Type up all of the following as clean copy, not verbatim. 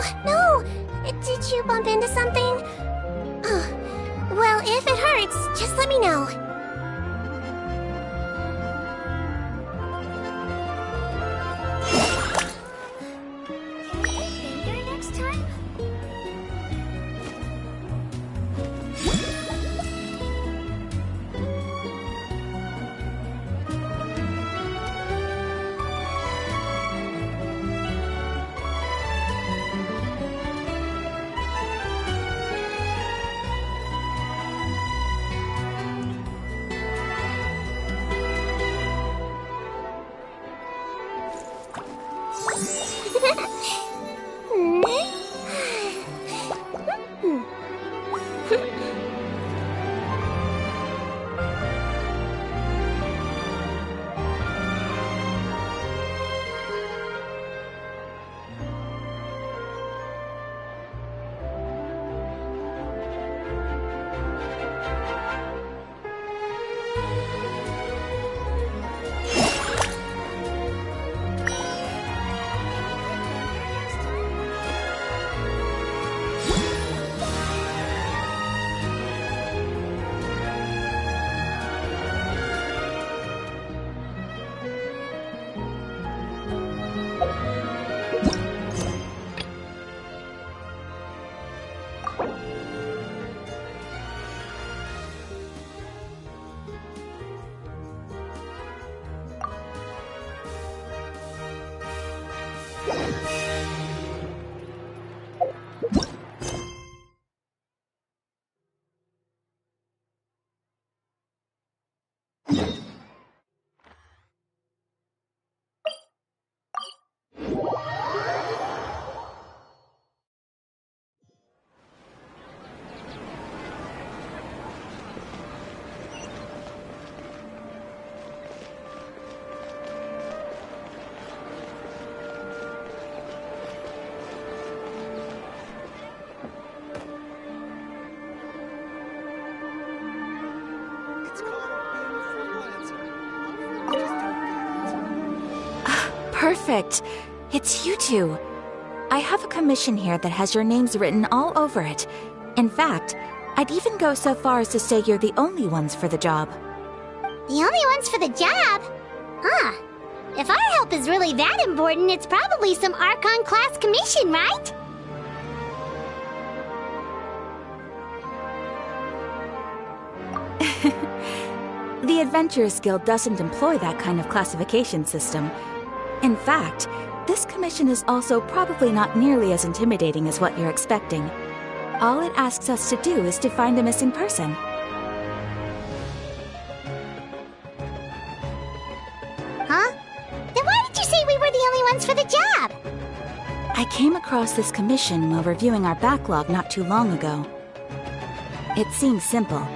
Oh, no! Did you bump into something? Oh, well, if it hurts, just let me know. Next time? Perfect. It's you two. I have a commission here that has your names written all over it. In fact, I'd even go so far as to say you're the only ones for the job. The only ones for the job? Huh. If our help is really that important, it's probably some Archon class commission, right? The Adventurers Guild doesn't employ that kind of classification system. In fact, this commission is also probably not nearly as intimidating as what you're expecting. All it asks us to do is to find a missing person. Huh? Then why did you say we were the only ones for the job? I came across this commission while reviewing our backlog not too long ago. It seems simple,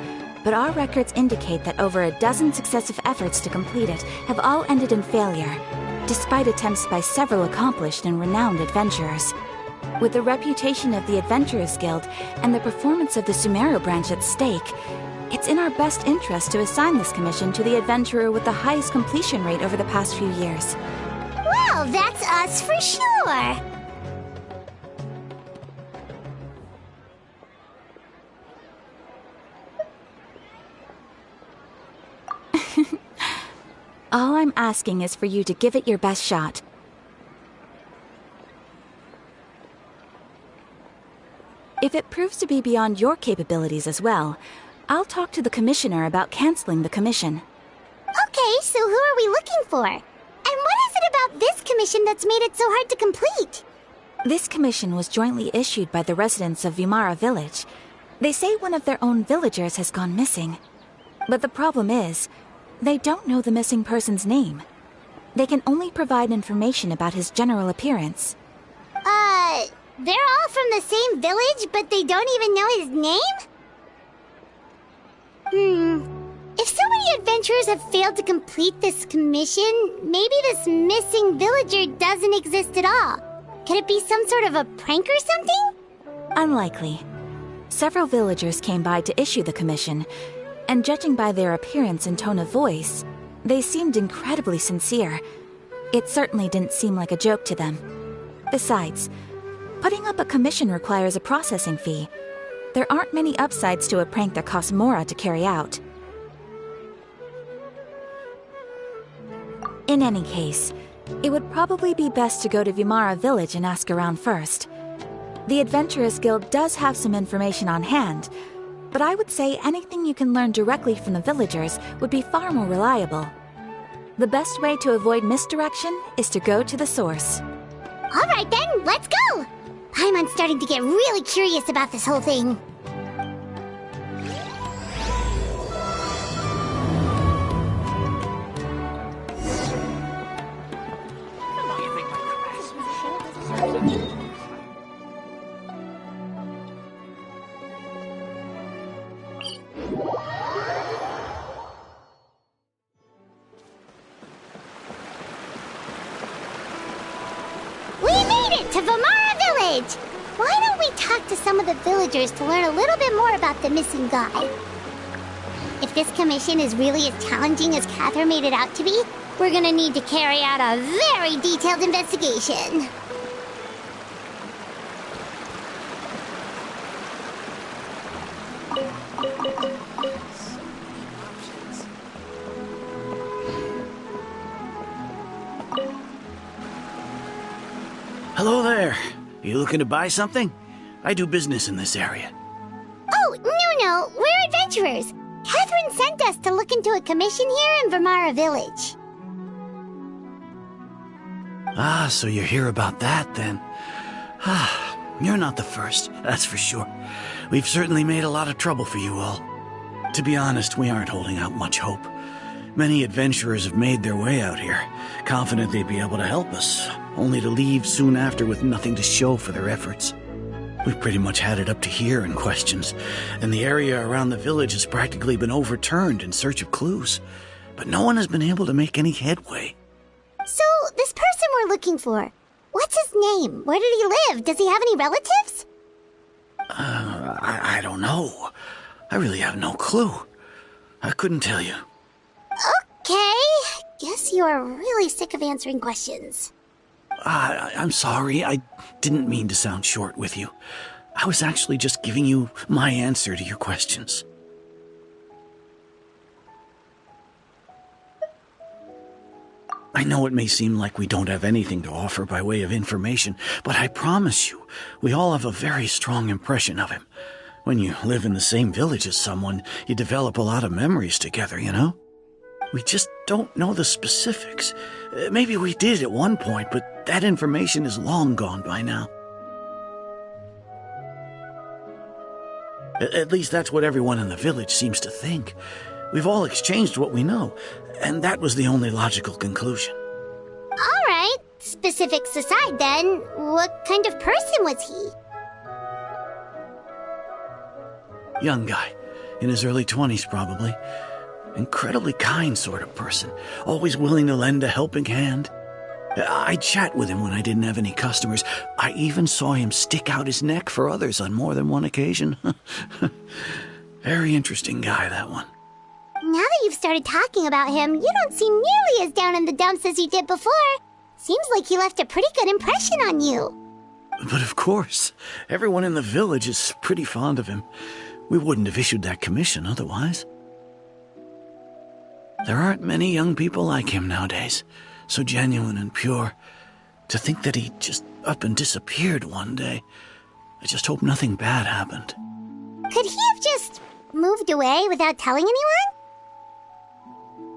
but our records indicate that over a dozen successive efforts to complete it have all ended in failure, despite attempts by several accomplished and renowned adventurers. With the reputation of the Adventurers Guild and the performance of the Sumeru branch at stake, it's in our best interest to assign this commission to the adventurer with the highest completion rate over the past few years. Well, that's us for sure! All I'm asking is for you to give it your best shot. If it proves to be beyond your capabilities as well, I'll talk to the commissioner about canceling the commission. Okay, so who are we looking for? And what is it about this commission that's made it so hard to complete? This commission was jointly issued by the residents of Vimara Village. They say one of their own villagers has gone missing. But the problem is, they don't know the missing person's name. They can only provide information about his general appearance. They're all from the same village, but they don't even know his name? If so many adventurers have failed to complete this commission, maybe this missing villager doesn't exist at all. Could it be some sort of a prank or something? Unlikely. Several villagers came by to issue the commission, and judging by their appearance and tone of voice, they seemed incredibly sincere. It certainly didn't seem like a joke to them. Besides, Putting up a commission requires a processing fee. There aren't many upsides to a prank that costs Mora to carry out. In any case, it would probably be best to go to Vimara Village and ask around first. The Adventurers Guild does have some information on hand, but I would say anything you can learn directly from the villagers would be far more reliable. The best way to avoid misdirection is to go to the source. Alright then, let's go! I'm starting to get really curious about this whole thing. To Vimara Village! Why don't we talk to some of the villagers to learn a little bit more about the missing guy? If this commission is really as challenging as Catherine made it out to be, we're gonna need to carry out a very detailed investigation. Hello there. You looking to buy something? I do business in this area. Oh, no, we're adventurers. Catherine sent us to look into a commission here in Vimara Village. Ah, so you're here about that then. Ah, you're not the first, that's for sure. We've certainly made a lot of trouble for you all. To be honest, we aren't holding out much hope. Many adventurers have made their way out here, confident they'd be able to help us, only to leave soon after with nothing to show for their efforts. We've pretty much had it up to here in questions, and the area around the village has practically been overturned in search of clues. But no one has been able to make any headway. So, this person we're looking for, what's his name? Where did he live? Does he have any relatives? I don't know. I really have no clue. I couldn't tell you. Okay, guess you are really sick of answering questions. I'm sorry, I didn't mean to sound short with you. I was actually just giving you my answer to your questions. I know it may seem like we don't have anything to offer by way of information, but I promise you, we all have a very strong impression of him. When you live in the same village as someone, you develop a lot of memories together, you know? We just don't know the specifics. Maybe we did at one point, but that information is long gone by now. At least that's what everyone in the village seems to think. We've all exchanged what we know, and that was the only logical conclusion. All right, specifics aside then, what kind of person was he? Young guy, in his early 20s probably. Incredibly kind sort of person, always willing to lend a helping hand. I'd chat with him when I didn't have any customers. I even saw him stick out his neck for others on more than one occasion. Very interesting guy, that one. Now that you've started talking about him, you don't seem nearly as down in the dumps as you did before. Seems like he left a pretty good impression on you. But of course, everyone in the village is pretty fond of him. We wouldn't have issued that commission otherwise. There aren't many young people like him nowadays, so genuine and pure. To think that he just up and disappeared one day. I just hope nothing bad happened. Could he have just moved away without telling anyone?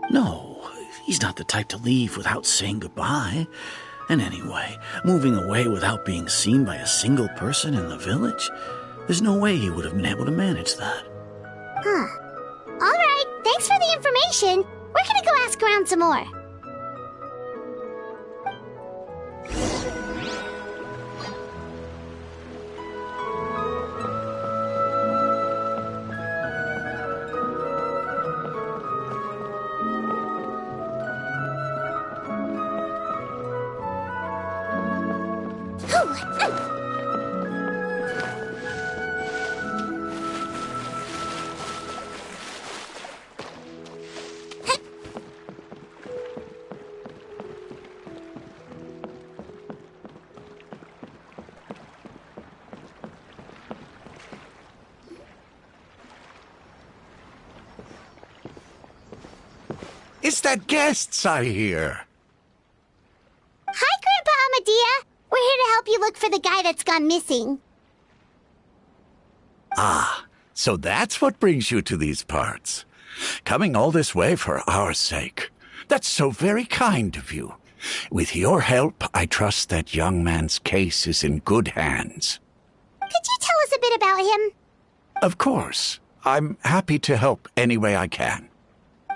No, he's not the type to leave without saying goodbye. And anyway, moving away without being seen by a single person in the village? There's no way he would have been able to manage that. Huh. All right, thanks for the information. We're gonna go ask around some more. Is that guests I hear? Hi, Grandpa Amadea. We're here to help you look for the guy that's gone missing. Ah, so that's what brings you to these parts. Coming all this way for our sake. That's so very kind of you. With your help, I trust that young man's case is in good hands. Could you tell us a bit about him? Of course. I'm happy to help any way I can.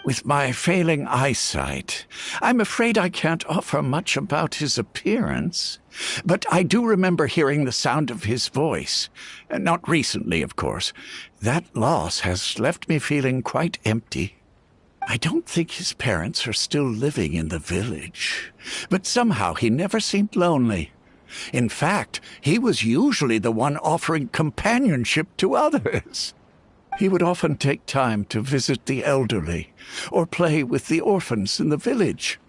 With my failing eyesight, I'm afraid I can't offer much about his appearance. But I do remember hearing the sound of his voice. Not recently, of course. That loss has left me feeling quite empty. I don't think his parents are still living in the village. But somehow he never seemed lonely. In fact, he was usually the one offering companionship to others. He would often take time to visit the elderly or play with the orphans in the village.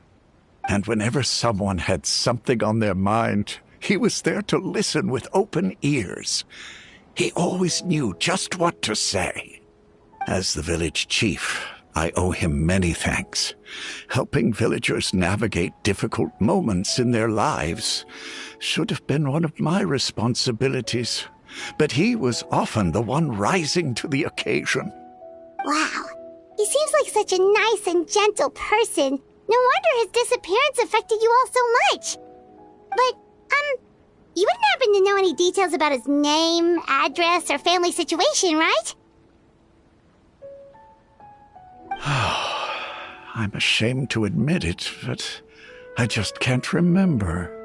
And whenever someone had something on their mind, he was there to listen with open ears. He always knew just what to say. As the village chief, I owe him many thanks. Helping villagers navigate difficult moments in their lives should have been one of my responsibilities. But he was often the one rising to the occasion. Wow. He seems like such a nice and gentle person. No wonder his disappearance affected you all so much. But, you wouldn't happen to know any details about his name, address, or family situation, right? I'm ashamed to admit it, but I just can't remember.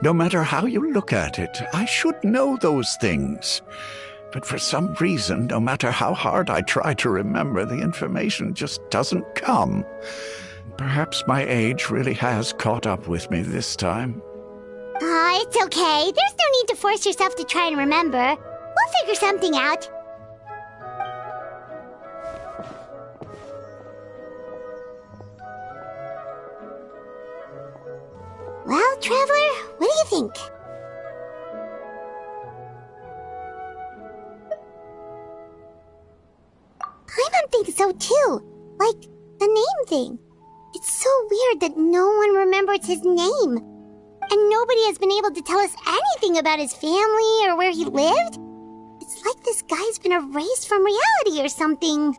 No matter how you look at it, I should know those things. But for some reason, no matter how hard I try to remember, the information just doesn't come. Perhaps my age really has caught up with me this time. It's okay. There's no need to force yourself to try and remember. We'll figure something out. Well, Traveler, what do you think? Paimon thinks so too. Like, the name thing. It's so weird that no one remembers his name. And nobody has been able to tell us anything about his family or where he lived. It's like this guy's been erased from reality or something.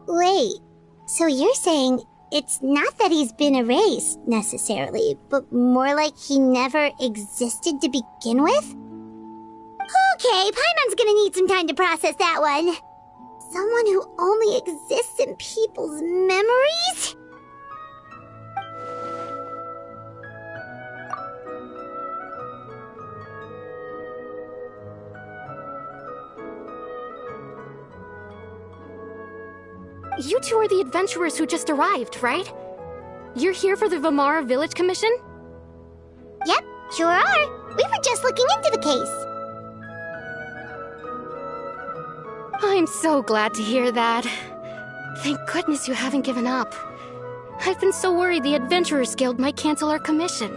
Wait, so you're saying it's not that he's been erased, necessarily, but more like he never existed to begin with? Okay, Paimon's gonna need some time to process that one. Someone who only exists in people's memories? You two are the adventurers who just arrived, right? You're here for the Vamara Village Commission? Yep, sure are. We were just looking into the case. I'm so glad to hear that. Thank goodness you haven't given up. I've been so worried the Adventurers Guild might cancel our commission.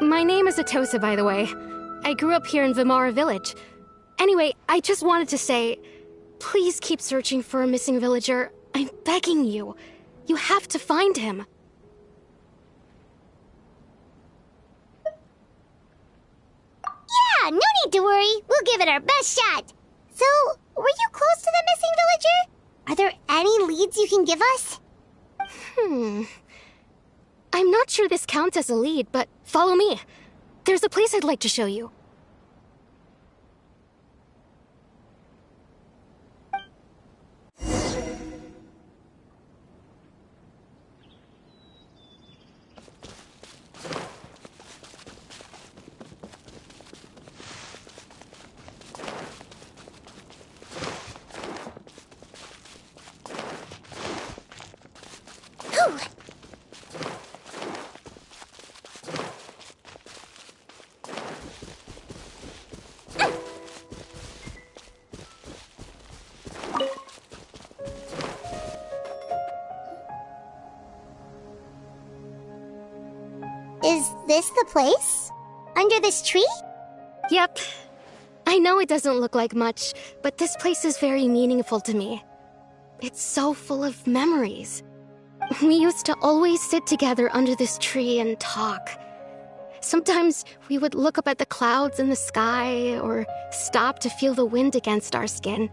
My name is Atosa, by the way. I grew up here in Vamara Village. Anyway, I just wanted to say, please keep searching for a missing villager. I'm begging you. You have to find him. Yeah, no need to worry. We'll give it our best shot. So, were you close to the missing villager? Are there any leads you can give us? I'm not sure this counts as a lead, but follow me. There's a place I'd like to show you. Is this the place? Under this tree? Yep. I know it doesn't look like much, but this place is very meaningful to me. It's so full of memories. We used to always sit together under this tree and talk. Sometimes we would look up at the clouds in the sky or stop to feel the wind against our skin.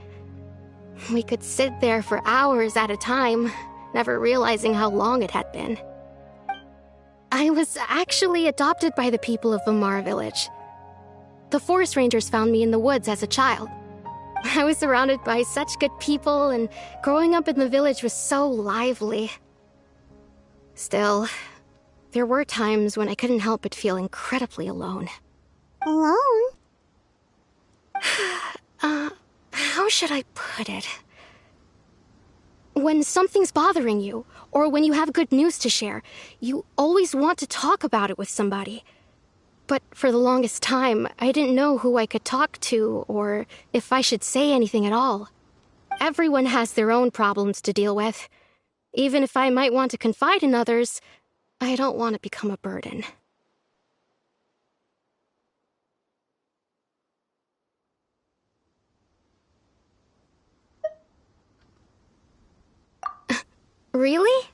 We could sit there for hours at a time, never realizing how long it had been. I was actually adopted by the people of Vamara village. The forest rangers found me in the woods as a child. I was surrounded by such good people, and growing up in the village was so lively. Still, there were times when I couldn't help but feel incredibly alone. Alone? How should I put it? When something's bothering you, or when you have good news to share, you always want to talk about it with somebody. But for the longest time, I didn't know who I could talk to, or if I should say anything at all. Everyone has their own problems to deal with. Even if I might want to confide in others, I don't want to become a burden. Really?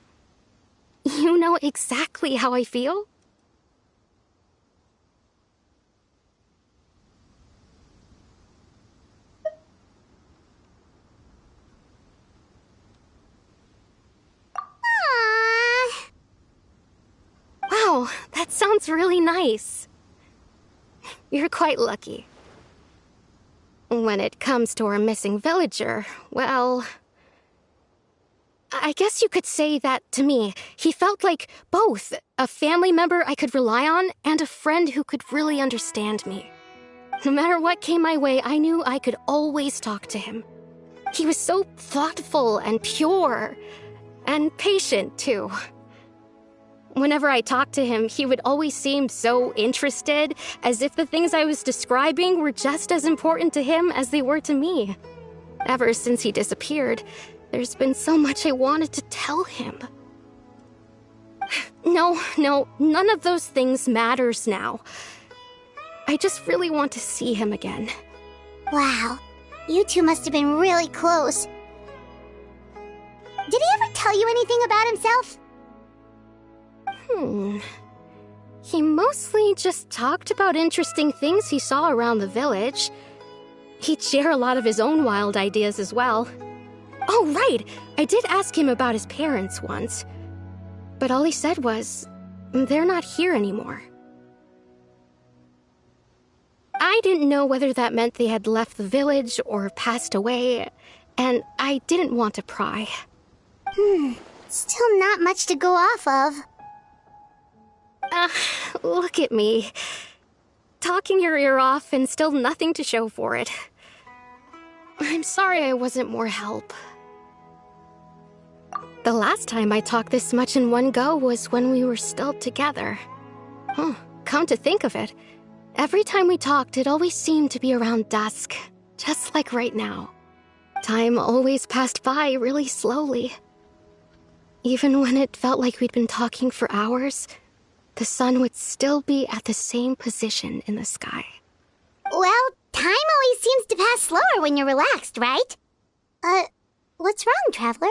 You know exactly how I feel? Wow, that sounds really nice. You're quite lucky. When it comes to our missing villager, well, I guess you could say that to me. He felt like both a family member I could rely on and a friend who could really understand me. No matter what came my way, I knew I could always talk to him. He was so thoughtful and pure, and patient, too. Whenever I talked to him, he would always seem so interested, as if the things I was describing were just as important to him as they were to me. Ever since he disappeared, there's been so much I wanted to tell him. No, none of those things matters now. I just really want to see him again. Wow, you two must have been really close. Did he ever tell you anything about himself? He mostly just talked about interesting things he saw around the village. He'd share a lot of his own wild ideas as well. Oh, right! I did ask him about his parents once. But all he said was, they're not here anymore. I didn't know whether that meant they had left the village or passed away, and I didn't want to pry. Still not much to go off of. Look at me. Talking your ear off and still nothing to show for it. I'm sorry I wasn't more help. The last time I talked this much in one go was when we were still together. Come to think of it, every time we talked, it always seemed to be around dusk, just like right now. Time always passed by really slowly. Even when it felt like we'd been talking for hours, the sun would still be at the same position in the sky. Well, time always seems to pass slower when you're relaxed, right? What's wrong, Traveler?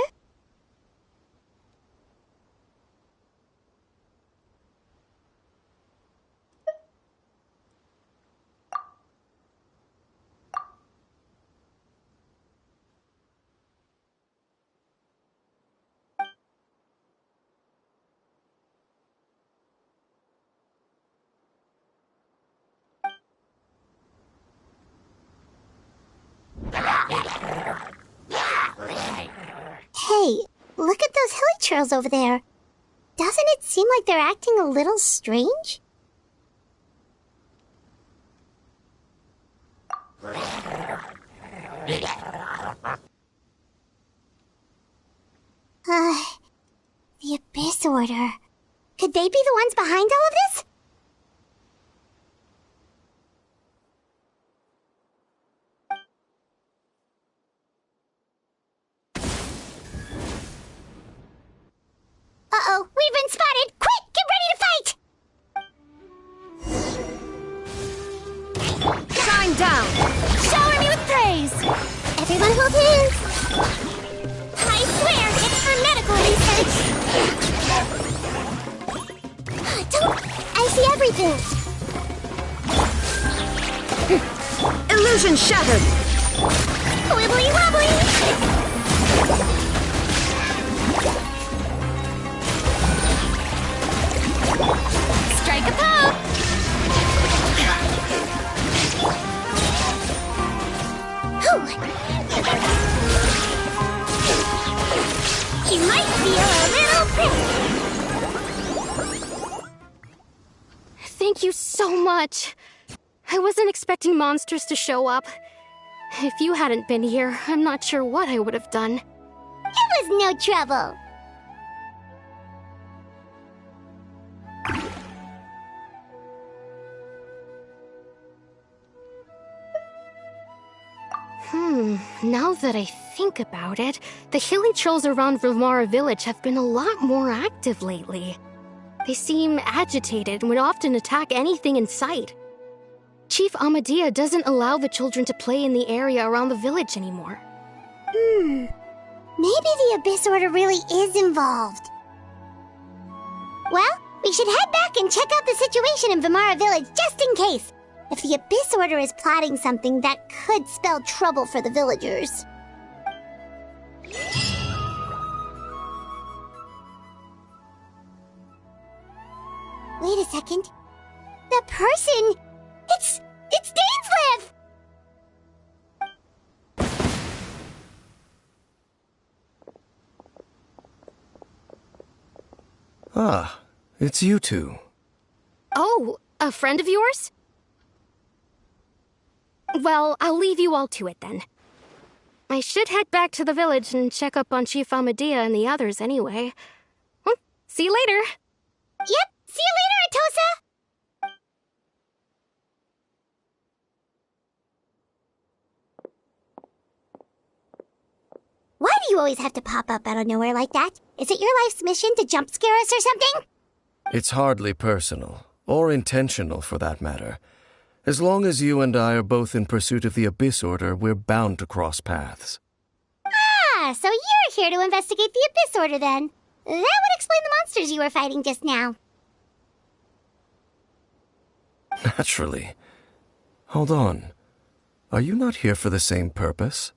Hey, look at those hilly trails over there. Doesn't it seem like they're acting a little strange? The Abyss Order. Could they be the ones behind all of this? Uh-oh, we've been spotted! Quick, get ready to fight! Shine down! everything! Illusion shattered! Wibbly wobbly! Strike a pop! You might feel a little prick. Thank you so much. I wasn't expecting monsters to show up. If you hadn't been here, I'm not sure what I would have done. It was no trouble. Now that I think about it, the hilly trolls around Vilmara village have been a lot more active lately. They seem agitated and would often attack anything in sight. Chief Amadea doesn't allow the children to play in the area around the village anymore. Maybe the Abyss Order really is involved. Well, we should head back and check out the situation in Vilmara village just in case. If the Abyss Order is plotting something, that could spell trouble for the villagers. Wait a second. That person... It's Dainsleif! Ah, it's you two. Oh, a friend of yours? Well, I'll leave you all to it then. I should head back to the village and check up on Chief Amadea and the others anyway. Well, see you later. Yep, see you later, Atosa! Why do you always have to pop up out of nowhere like that? Is it your life's mission to jump scare us or something? It's hardly personal, or intentional for that matter. As long as you and I are both in pursuit of the Abyss Order, we're bound to cross paths. Ah, so you're here to investigate the Abyss Order then. That would explain the monsters you were fighting just now. Naturally. Hold on. Are you not here for the same purpose?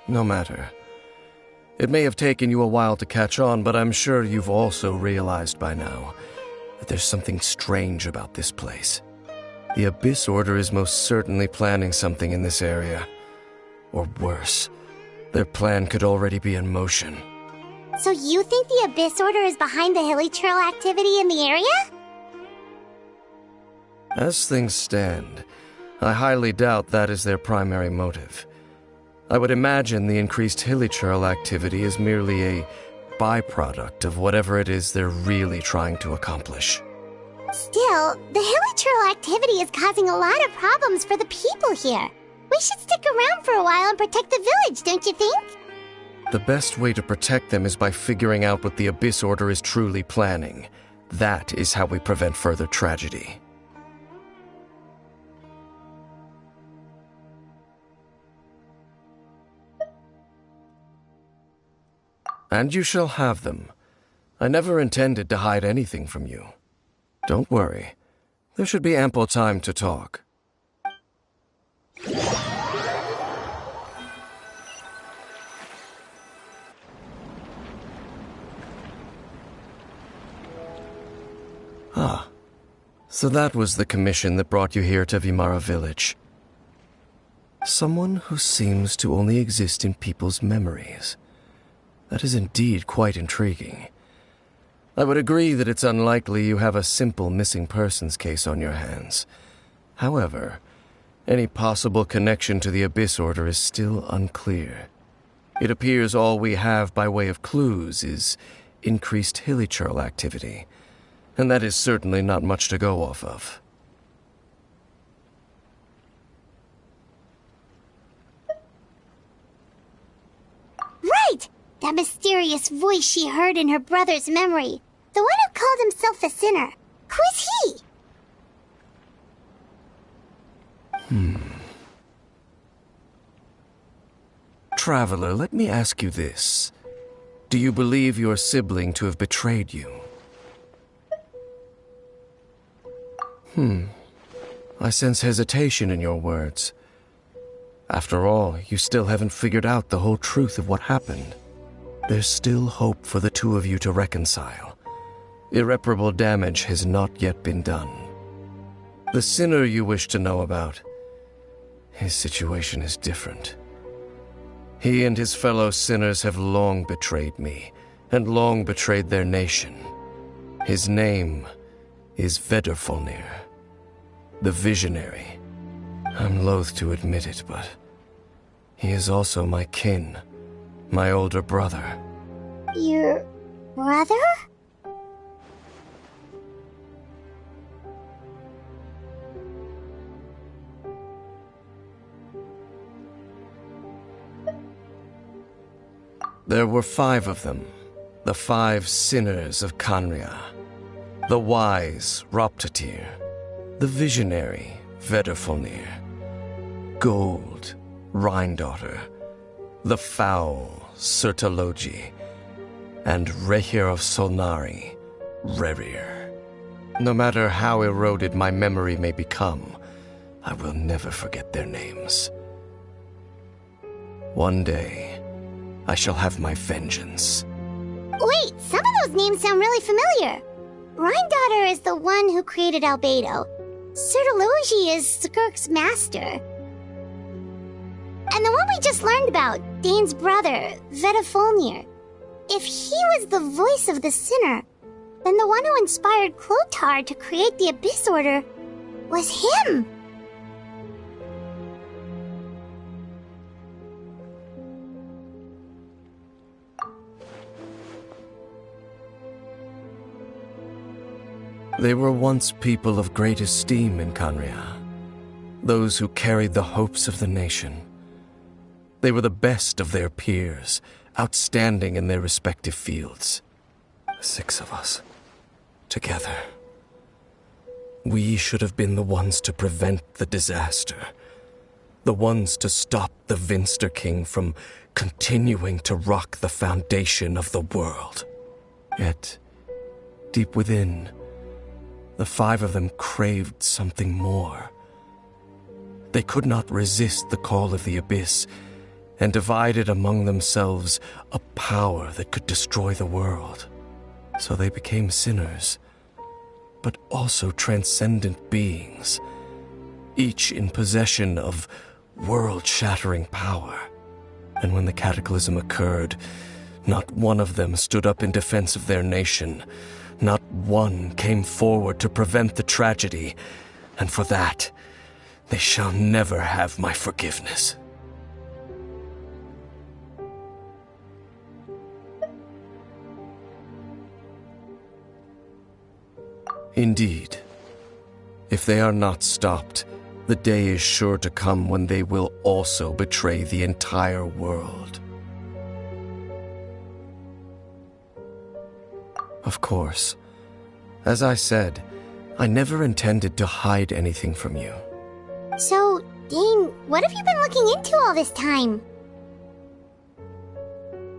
No matter. It may have taken you a while to catch on, but I'm sure you've also realized by now that there's something strange about this place. The Abyss Order is most certainly planning something in this area. Or worse, their plan could already be in motion. So you think the Abyss Order is behind the hilly churl activity in the area? As things stand, I highly doubt that is their primary motive. I would imagine the increased hilly churl activity is merely a byproduct of whatever it is they're really trying to accomplish. Still, the hilly churl activity is causing a lot of problems for the people here. We should stick around for a while and protect the village, don't you think? The best way to protect them is by figuring out what the Abyss Order is truly planning. That is how we prevent further tragedy. And you shall have them. I never intended to hide anything from you. Don't worry. There should be ample time to talk. Ah. So that was the commission that brought you here to Vilmara village. Someone who seems to only exist in people's memories. That is indeed quite intriguing. I would agree that it's unlikely you have a simple missing persons case on your hands. However, any possible connection to the Abyss Order is still unclear. It appears all we have by way of clues is increased hilly churl activity, and that is certainly not much to go off of. Right! That mysterious voice she heard in her brother's memory. The one who called himself a sinner. Who is he? Traveler, let me ask you this. Do you believe your sibling to have betrayed you? I sense hesitation in your words. After all, you still haven't figured out the whole truth of what happened. There's still hope for the two of you to reconcile. Irreparable damage has not yet been done. The sinner you wish to know about, his situation is different. He and his fellow sinners have long betrayed me, and long betrayed their nation. His name is Vedderfolnir, the Visionary. I'm loath to admit it, but he is also my kin, my older brother. Your brother? There were 5 of them, the 5 sinners of Canria. The wise, Roptatir. The visionary, Vedderfolnir. Gold, Rhine-daughter. The foul, Sertalogi. And Rehir of Solnari, Rerir. No matter how eroded my memory may become, I will never forget their names. One day, I shall have my vengeance. Wait, some of those names sound really familiar. Rhine-daughter is the one who created Albedo. Sertalogi is Skirk's master. And the one we just learned about, Dane's brother, Vedderfolnir. If he was the voice of the sinner, then the one who inspired Clothar to create the Abyss Order was him. They were once people of great esteem in Canria, those who carried the hopes of the nation. They were the best of their peers, outstanding in their respective fields. 6 of us, together. We should have been the ones to prevent the disaster, the ones to stop the Vinster King from continuing to rock the foundation of the world. Yet, deep within, the 5 of them craved something more. They could not resist the call of the Abyss, and divided among themselves a power that could destroy the world. So they became sinners, but also transcendent beings, each in possession of world-shattering power. And when the cataclysm occurred, not one of them stood up in defense of their nation. Not one came forward to prevent the tragedy, and for that, they shall never have my forgiveness. Indeed, if they are not stopped, the day is sure to come when they will also betray the entire world. Of course. As I said, I never intended to hide anything from you. So, Dane, what have you been looking into all this time?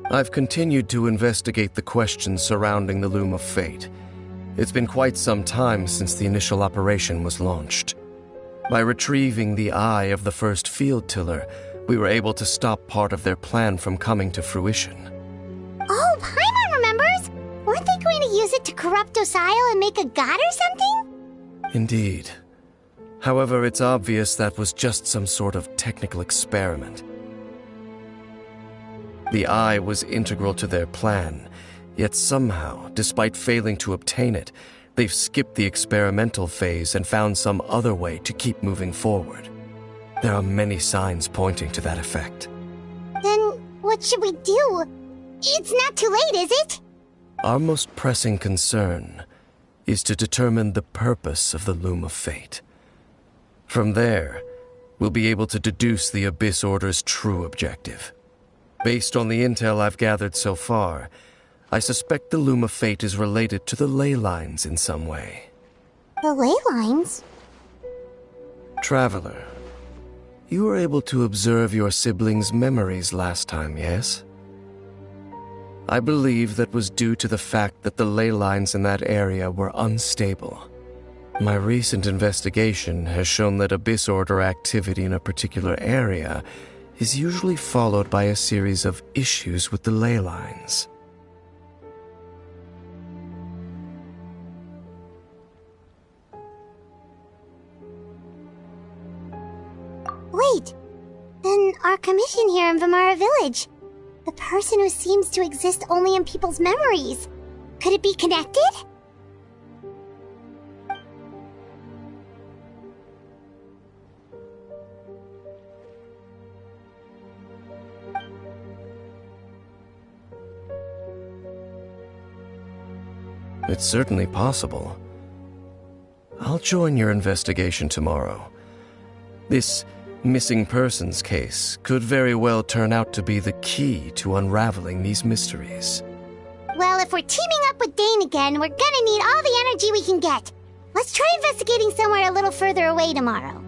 I've continued to investigate the questions surrounding the Loom of Fate. It's been quite some time since the initial operation was launched. By retrieving the eye of the first field tiller, we were able to stop part of their plan from coming to fruition. Oh, Paimon remembers! Weren't they going to use it to corrupt Osile and make a god or something? Indeed. However, it's obvious that was just some sort of technical experiment. The eye was integral to their plan, yet somehow, despite failing to obtain it, they've skipped the experimental phase and found some other way to keep moving forward. There are many signs pointing to that effect. Then what should we do? It's not too late, is it? Our most pressing concern is to determine the purpose of the Loom of Fate. From there, we'll be able to deduce the Abyss Order's true objective. Based on the intel I've gathered so far, I suspect the Loom of Fate is related to the ley lines in some way. The ley lines? Traveler, you were able to observe your siblings' memories last time, yes? I believe that was due to the fact that the ley lines in that area were unstable. My recent investigation has shown that Abyss Order activity in a particular area is usually followed by a series of issues with the ley lines. Wait, then our commission here in Vimara Village, the person who seems to exist only in people's memories, could it be connected? It's certainly possible. I'll join your investigation tomorrow. This missing persons case could very well turn out to be the key to unraveling these mysteries. Well, if we're teaming up with Dane again, we're gonna need all the energy we can get. Let's try investigating somewhere a little further away tomorrow.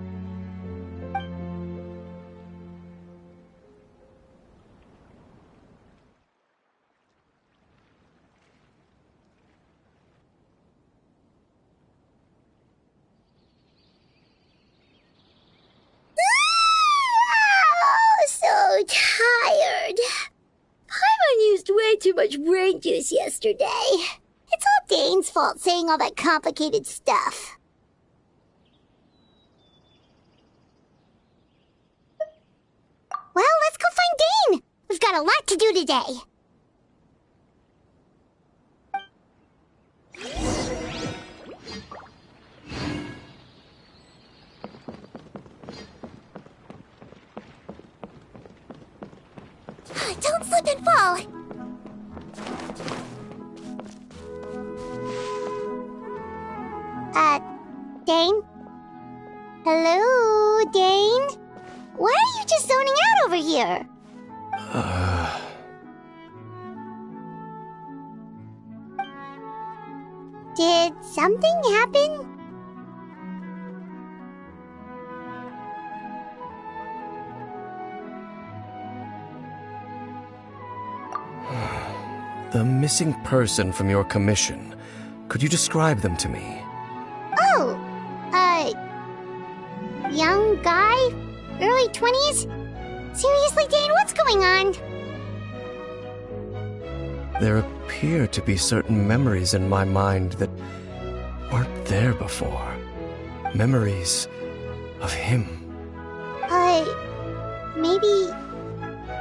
So tired. Paimon used way too much brain juice yesterday. It's all Dane's fault saying all that complicated stuff. Well, let's go find Dane. We've got a lot to do today. Don't slip and fall! Dane? Hello, Dane? Why are you just zoning out over here? Did something happen? The missing person from your commission. Could you describe them to me? Oh, young guy? Early 20s? Seriously, Dane, what's going on? There appear to be certain memories in my mind that weren't there before. Memories of him.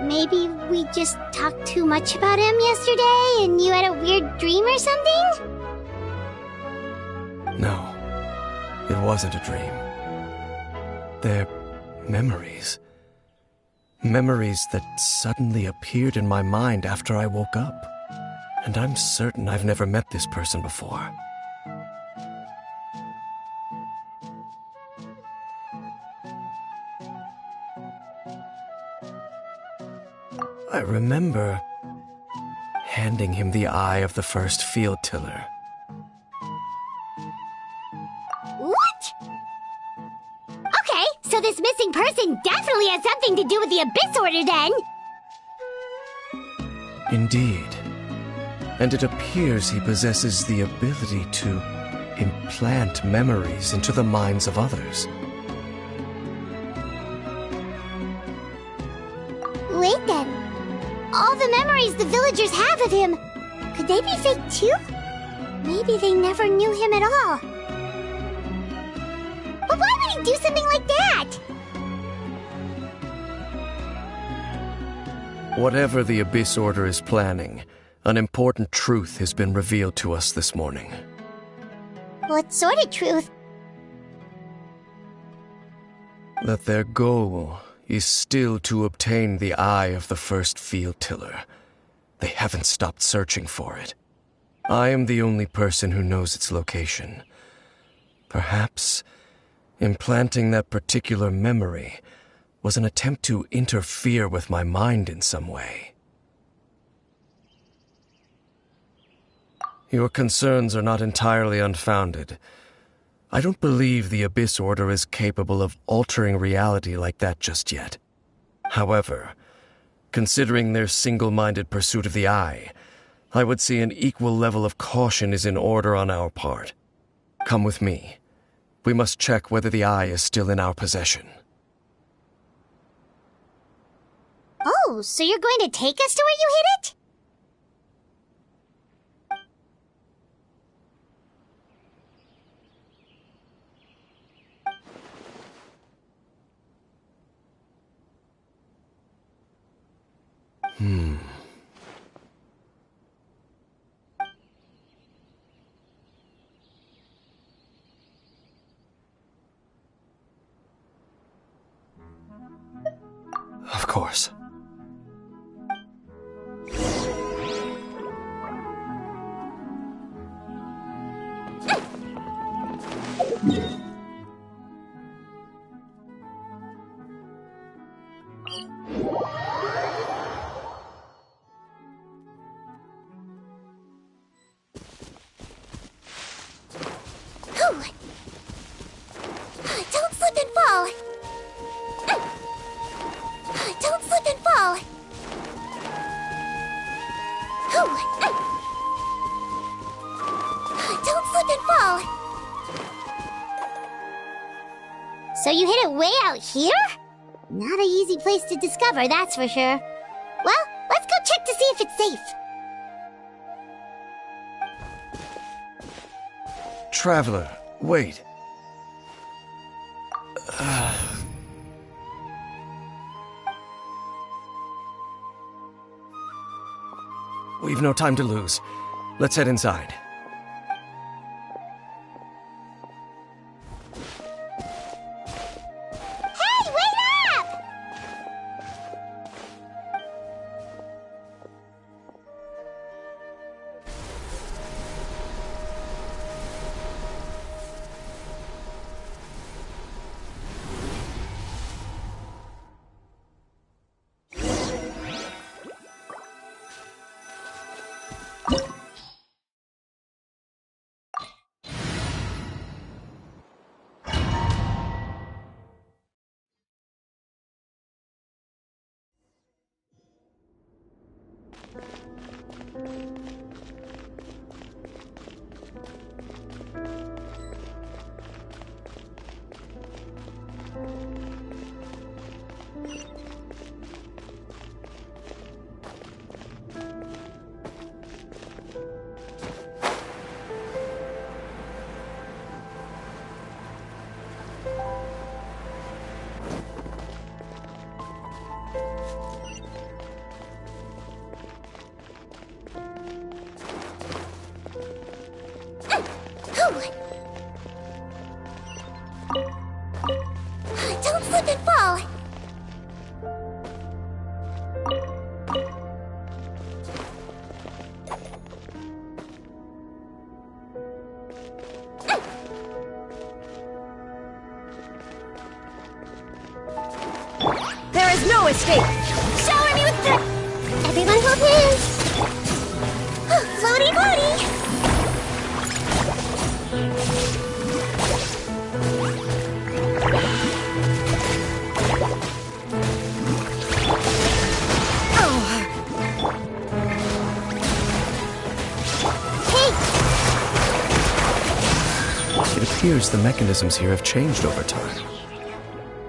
Maybe we just talked too much about him yesterday and you had a weird dream or something? No, it wasn't a dream. They're memories. Memories that suddenly appeared in my mind after I woke up. And I'm certain I've never met this person before. I remember handing him the eye of the first field tiller. What? Okay, so this missing person definitely has something to do with the Abyss Order then! Indeed. And it appears he possesses the ability to implant memories into the minds of others. Wait then. All the memories the villagers have of him, could they be fake too? Maybe they never knew him at all. But why would he do something like that? Whatever the Abyss Order is planning, an important truth has been revealed to us this morning. What sort of truth? That their goal is still to obtain the eye of the first field tiller. They haven't stopped searching for it. I am the only person who knows its location. Perhaps implanting that particular memory was an attempt to interfere with my mind in some way. Your concerns are not entirely unfounded. I don't believe the Abyss Order is capable of altering reality like that just yet. However, considering their single-minded pursuit of the Eye, I would say an equal level of caution is in order on our part. Come with me. We must check whether the Eye is still in our possession. Oh, so you're going to take us to where you hid it? Of course. Don't slip and fall! Don't slip and fall! Don't slip and fall! So you hid it way out here? Not an easy place to discover, that's for sure. Well, let's go check to see if it's safe. Traveler, wait. We've no time to lose. Let's head inside. Hey, wait up! Don't slip and fall! There is no escape! Shower me with the... Everyone hold hands! Floaty, floaty! It appears the mechanisms here have changed over time.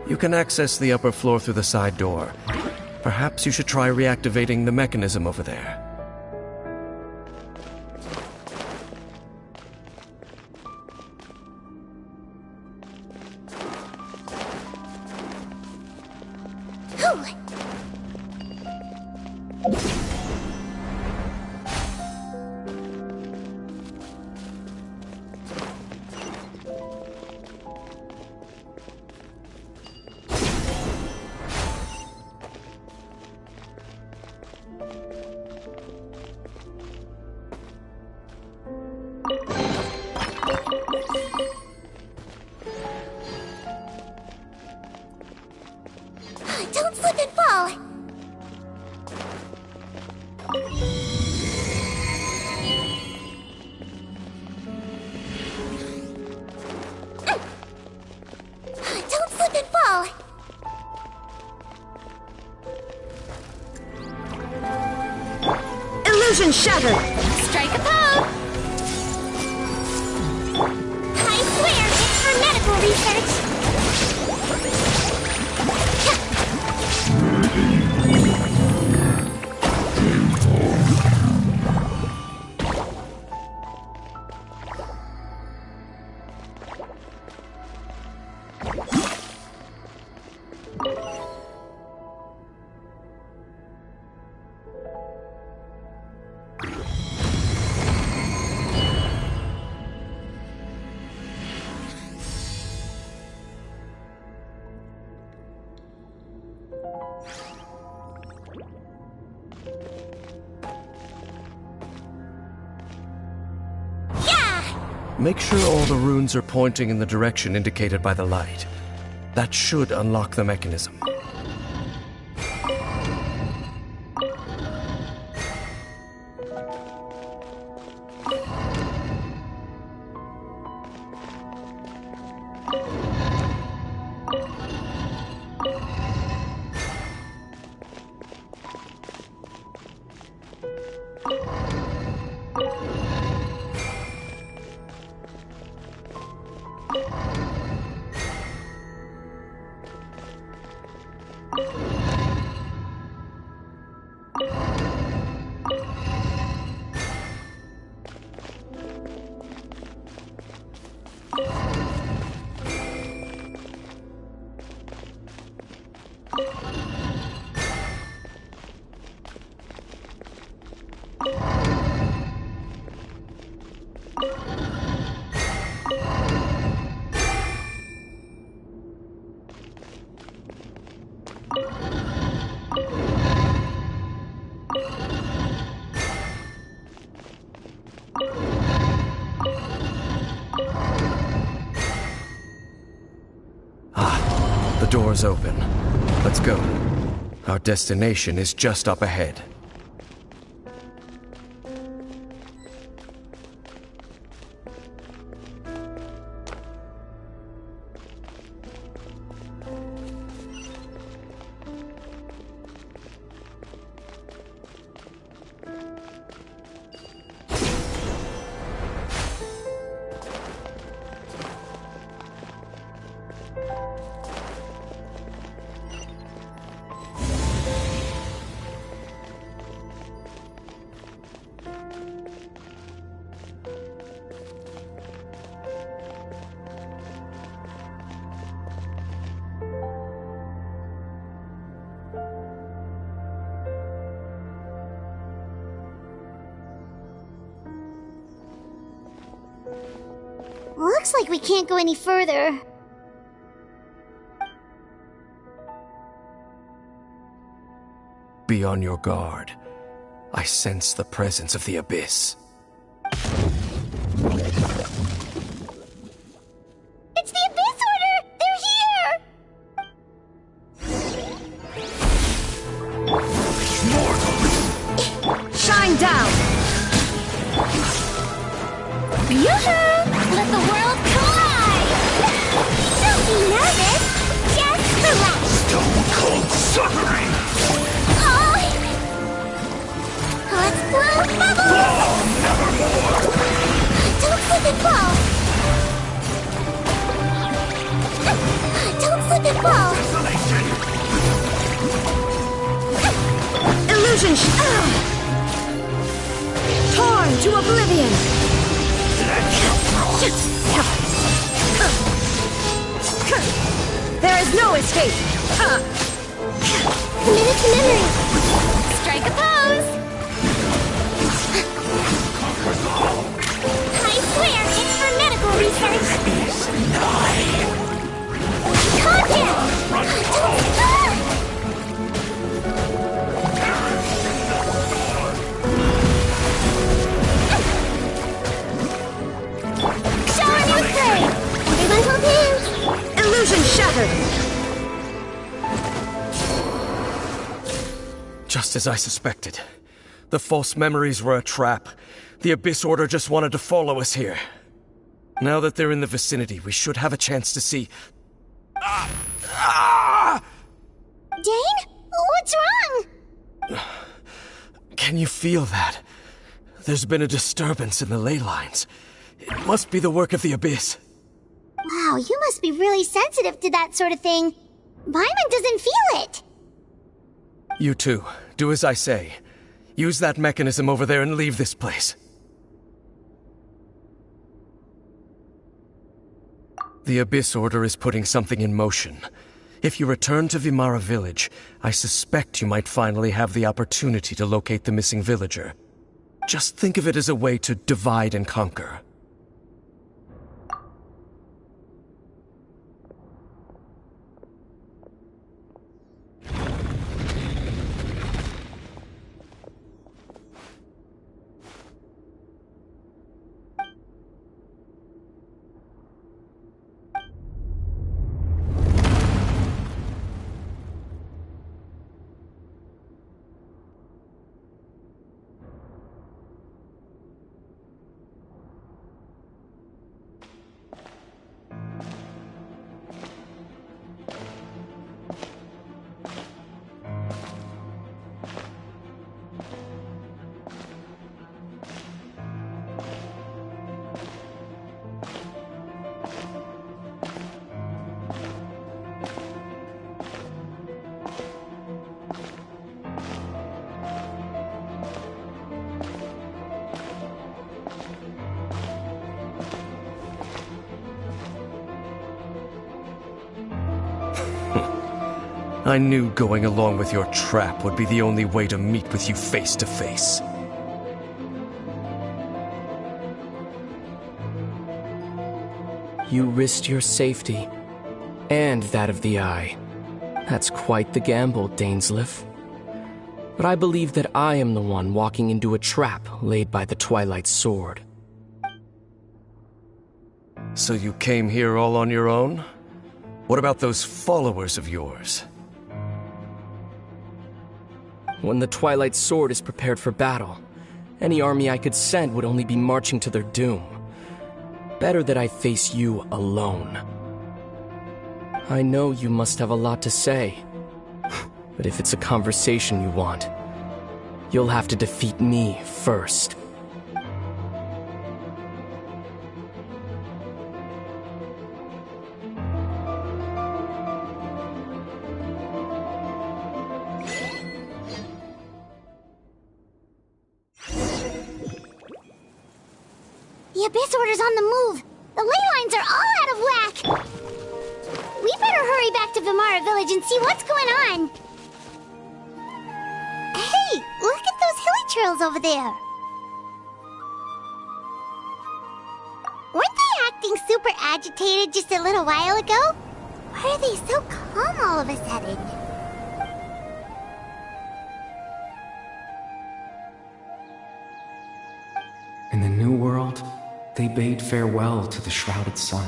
You can access the upper floor through the side door. Perhaps you should try reactivating the mechanism over there. Don't slip and fall! Illusion shattered! Strike a pose! I swear, it's for medical research. Make sure all the runes are pointing in the direction indicated by the light. That should unlock the mechanism. The door's open. Let's go. Our destination is just up ahead. Looks like we can't go any further. Be on your guard. I sense the presence of the Abyss. It's the Abyss Order! They're here! Shine down! Yoo-hoo! Let the world collide! Don't be nervous! Just relax! Stone cold suffering! Oh! Let's blow bubbles! Oh, nevermore! Don't slip and fall! Don't slip and fall! Illusion torn to oblivion! There is no escape! Minute to memory! Strike a pose! I swear, it's for medical research! Gotcha! Show a new play! Everyone hold hands! Illusion shattered! Just as I suspected. The false memories were a trap. The Abyss Order just wanted to follow us here. Now that they're in the vicinity, we should have a chance to see... Dane? What's wrong? Can you feel that? There's been a disturbance in the ley lines. It must be the work of the Abyss. Wow, you must be really sensitive to that sort of thing. Paimon doesn't feel it. You too. Do as I say. Use that mechanism over there and leave this place. The Abyss Order is putting something in motion. If you return to Vimara Village, I suspect you might finally have the opportunity to locate the missing villager. Just think of it as a way to divide and conquer. I knew going along with your trap would be the only way to meet with you face to face. You risked your safety, and that of the Eye. That's quite the gamble, Dainsleif. But I believe that I am the one walking into a trap laid by the Twilight Sword. So you came here all on your own? What about those followers of yours? When the Twilight Sword is prepared for battle, any army I could send would only be marching to their doom. Better that I face you alone. I know you must have a lot to say, but if it's a conversation you want, you'll have to defeat me first. The Abyss Order's on the move. The ley lines are all out of whack. We better hurry back to Vimara Village and see what's going on. Hey, look at those hilly trails over there. Weren't they acting super agitated just a little while ago? Why are they so calm all of a sudden? In the New World, they bade farewell to the shrouded sun.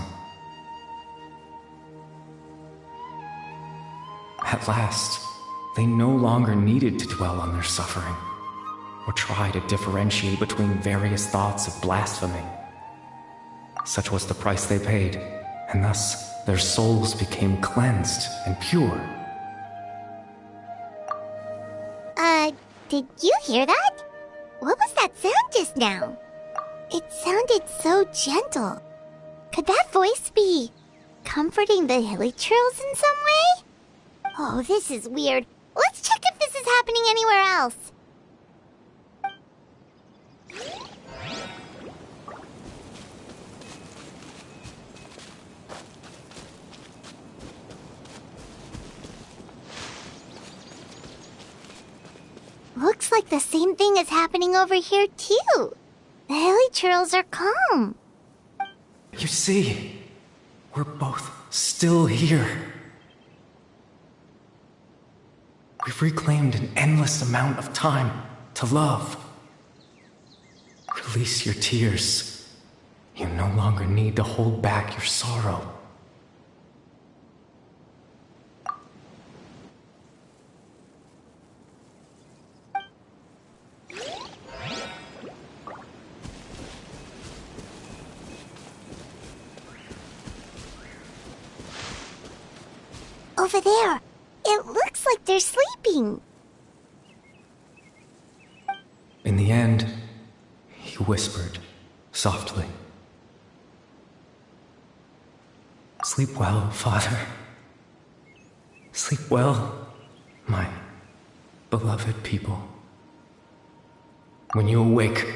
At last, they no longer needed to dwell on their suffering, or try to differentiate between various thoughts of blasphemy. Such was the price they paid, and thus their souls became cleansed and pure. Did you hear that? What was that sound just now? It sounded so gentle. Could that voice be comforting the hilly trails in some way? Oh, this is weird. Let's check if this is happening anywhere else. Looks like the same thing is happening over here, too. The hilly trails are calm. You see, we're both still here. We've reclaimed an endless amount of time to love. Release your tears. You no longer need to hold back your sorrow. Over there. It looks like they're sleeping. In the end, whispered, softly. Sleep well, Father. Sleep well, my beloved people. When you awake,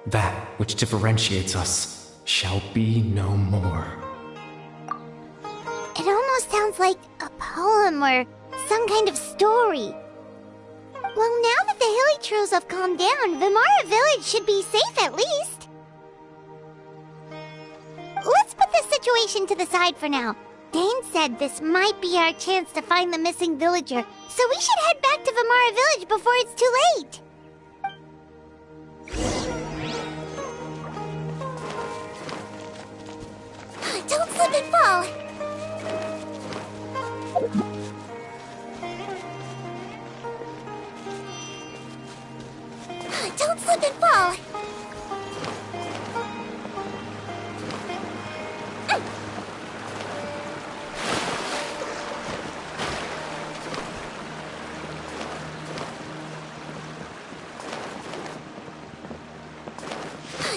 that which differentiates us shall be no more. It almost sounds like a poem or some kind of story. Well, now that the hilly trolls have calmed down, Vimara Village should be safe at least. Let's put this situation to the side for now. Dane said this might be our chance to find the missing villager, so we should head back to Vimara Village before it's too late. Don't slip and fall. Don't slip and fall.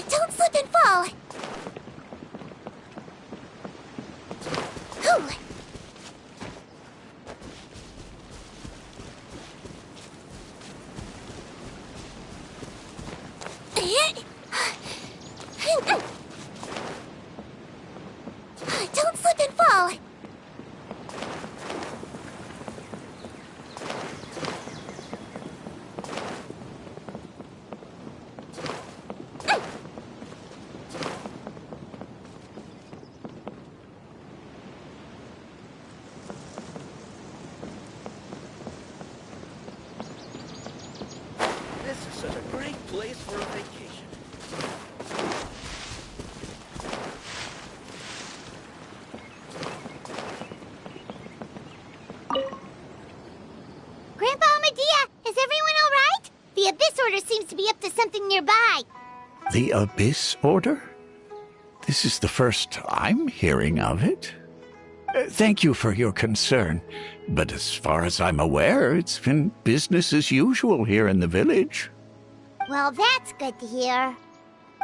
Don't slip and fall. Ooh. Don't slip and fall. This is such a great place for a vacation. Grandpa Amadea, is everyone all right? The Abyss Order seems to be up to something nearby. The Abyss Order? This is the first I'm hearing of it. Thank you for your concern, but as far as I'm aware, it's been business as usual here in the village. Well, that's good to hear.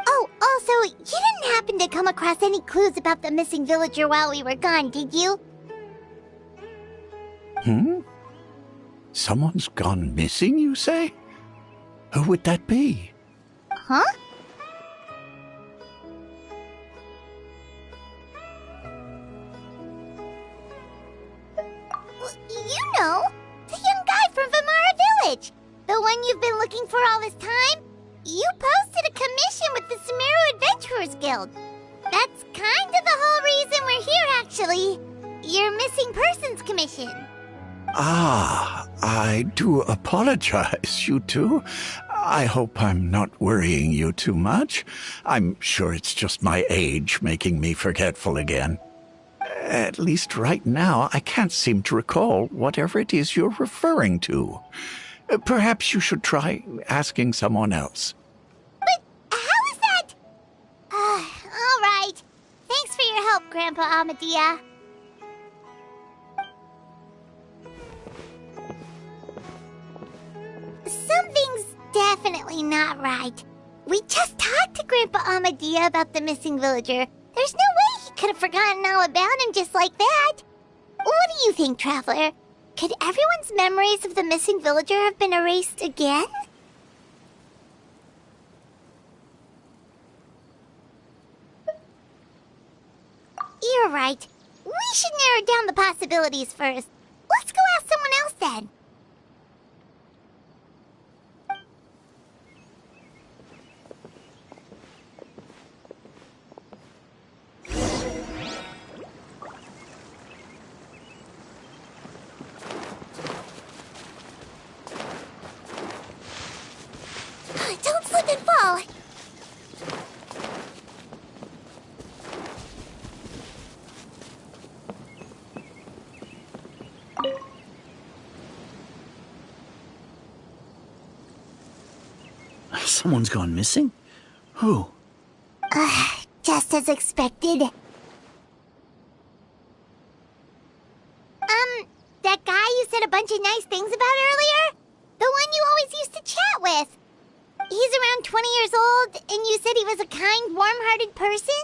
Oh, also, you didn't happen to come across any clues about the missing villager while we were gone, did you? Someone's gone missing, you say? Who would that be? Huh? You know, the young guy from Vimara Village. The one you've been looking for all this time. You posted a commission with the Sumeru Adventurers Guild. That's kind of the whole reason we're here, actually. Your missing persons commission. Ah, I do apologize, you two. I hope I'm not worrying you too much. I'm sure it's just my age making me forgetful again. At least right now, I can't seem to recall whatever it is you're referring to. Perhaps you should try asking someone else. But how is that? All right. Thanks for your help, Grandpa Amadea. Something's definitely not right. We just talked to Grandpa Amadea about the missing villager. There's no way he could have forgotten all about him just like that. What do you think, Traveler? Could everyone's memories of the missing villager have been erased again? You're right. We should narrow down the possibilities first. Let's go ask someone else then. Don't slip and fall. Someone's gone missing? Who? Just as expected. That guy you said a bunch of nice things about earlier? The one you always used to chat with. He's around 20 years old, and you said he was a kind, warm-hearted person?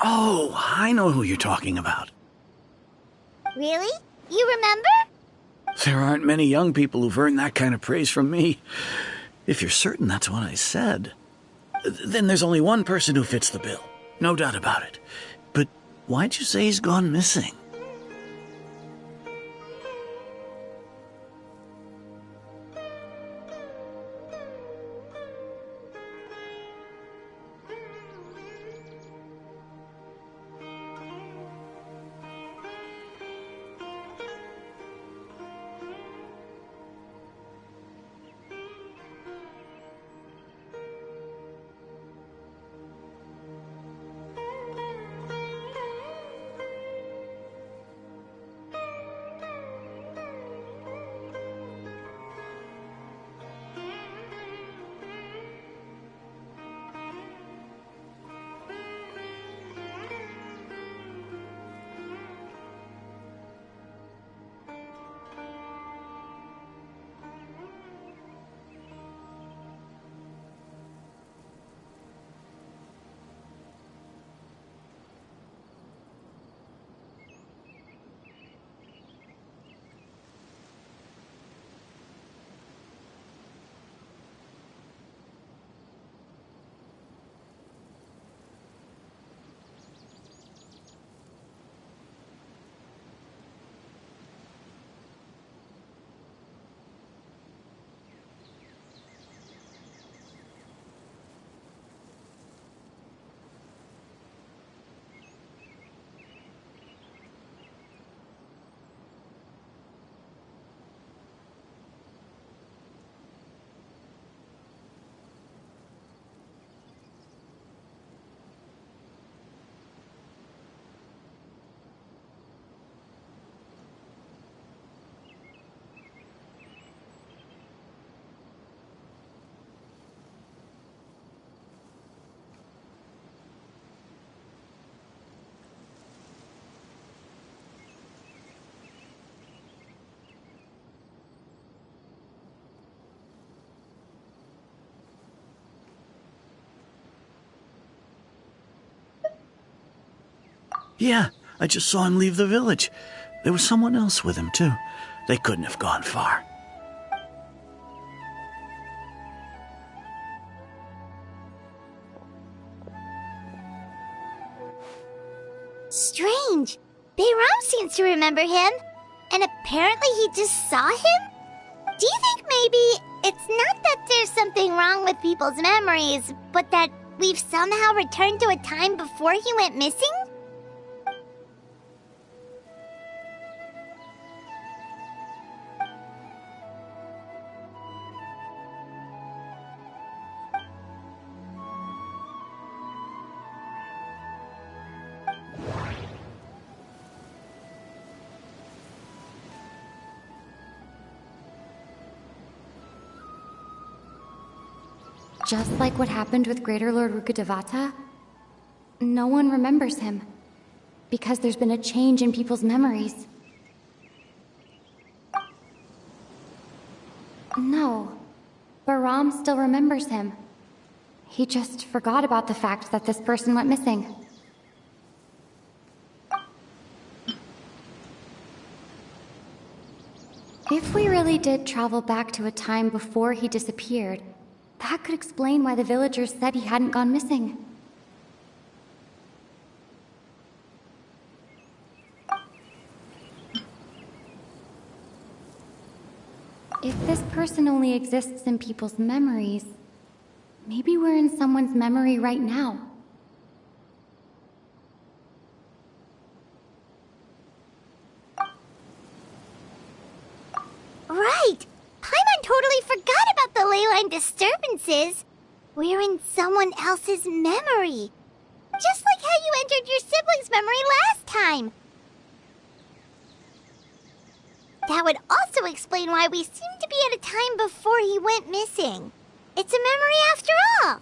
Oh, I know who you're talking about. Really? You remember? There aren't many young people who've earned that kind of praise from me. If you're certain that's what I said, then there's only one person who fits the bill. No doubt about it. But why'd you say he's gone missing? Yeah, I just saw him leave the village. There was someone else with him, too. They couldn't have gone far. Strange. Bayram seems to remember him, and apparently he just saw him? Do you think maybe it's not that there's something wrong with people's memories, but that we've somehow returned to a time before he went missing? Just like what happened with Greater Lord Rukkhadevata, no one remembers him, because there's been a change in people's memories. No, Bahram still remembers him. He just forgot about the fact that this person went missing. If we really did travel back to a time before he disappeared, that could explain why the villagers said he hadn't gone missing. If this person only exists in people's memories, maybe we're in someone's memory right now. Right! Paimon totally forgot about the leyline disturbances. We're in someone else's memory. Just like how you entered your sibling's memory last time. That would also explain why we seem to be at a time before he went missing. It's a memory after all.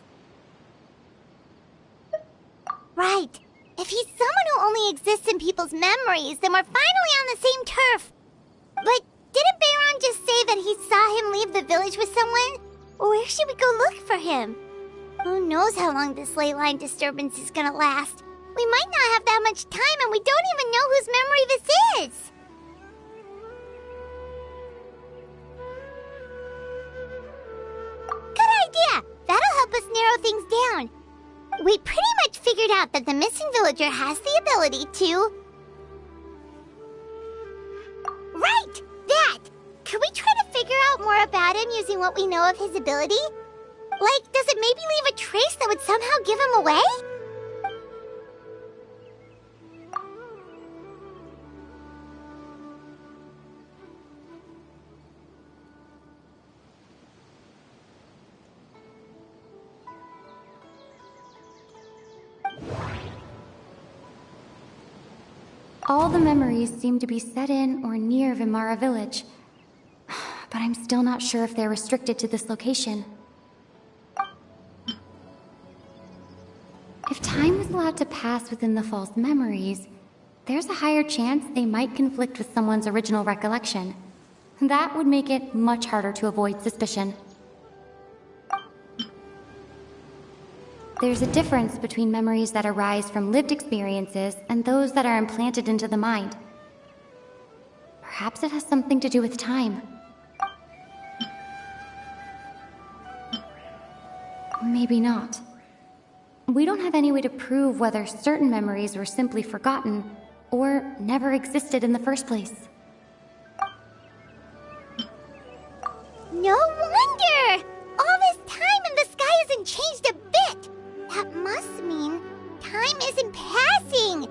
Right. If he's someone who only exists in people's memories, then we're finally on the same turf. But didn't Bayron just say that he saw him leave the village with someone? Where should we go look for him? Who knows how long this ley line disturbance is gonna last? We might not have that much time, and we don't even know whose memory this is. Good idea! That'll help us narrow things down. We pretty much figured out that the missing villager has the ability to... Right! That! Can we try to figure out more about him using what we know of his ability? Like, does it maybe leave a trace that would somehow give him away? All the memories seem to be set in or near Vimara village. But I'm still not sure if they're restricted to this location. If time was allowed to pass within the false memories, there's a higher chance they might conflict with someone's original recollection. That would make it much harder to avoid suspicion. There's a difference between memories that arise from lived experiences and those that are implanted into the mind. Perhaps it has something to do with time. Maybe not. We don't have any way to prove whether certain memories were simply forgotten or never existed in the first place. No wonder! All this time and the sky hasn't changed a bit! That must mean time isn't passing!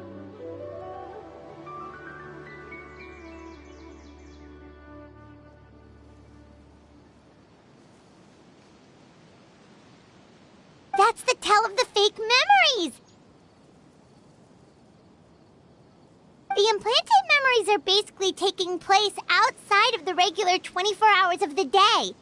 That's the tell of the fake memories! The implanted memories are basically taking place outside of the regular 24 hours of the day.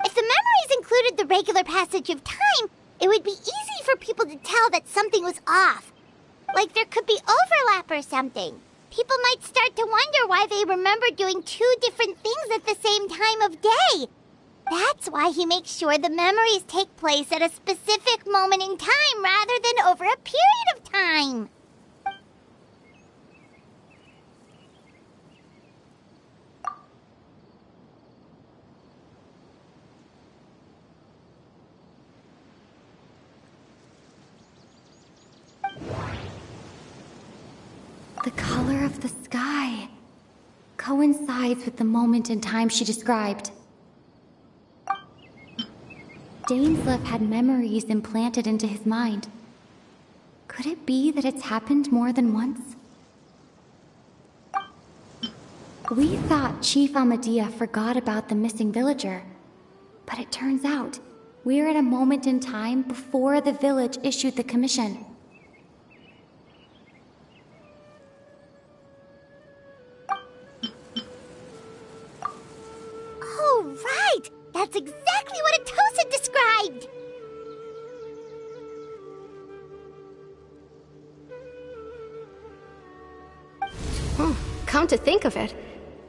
If the memories included the regular passage of time, it would be easy for people to tell that something was off. Like there could be overlap or something. People might start to wonder why they remember doing two different things at the same time of day. That's why he makes sure the memories take place at a specific moment in time rather than over a period of time. The color of the sky coincides with the moment in time she described. Dainsleif had memories implanted into his mind. Could it be that it's happened more than once? We thought Chief Amadea forgot about the missing villager, but it turns out we're at a moment in time before the village issued the commission. Oh, right! That's exactly what Atosa described! Come to think of it,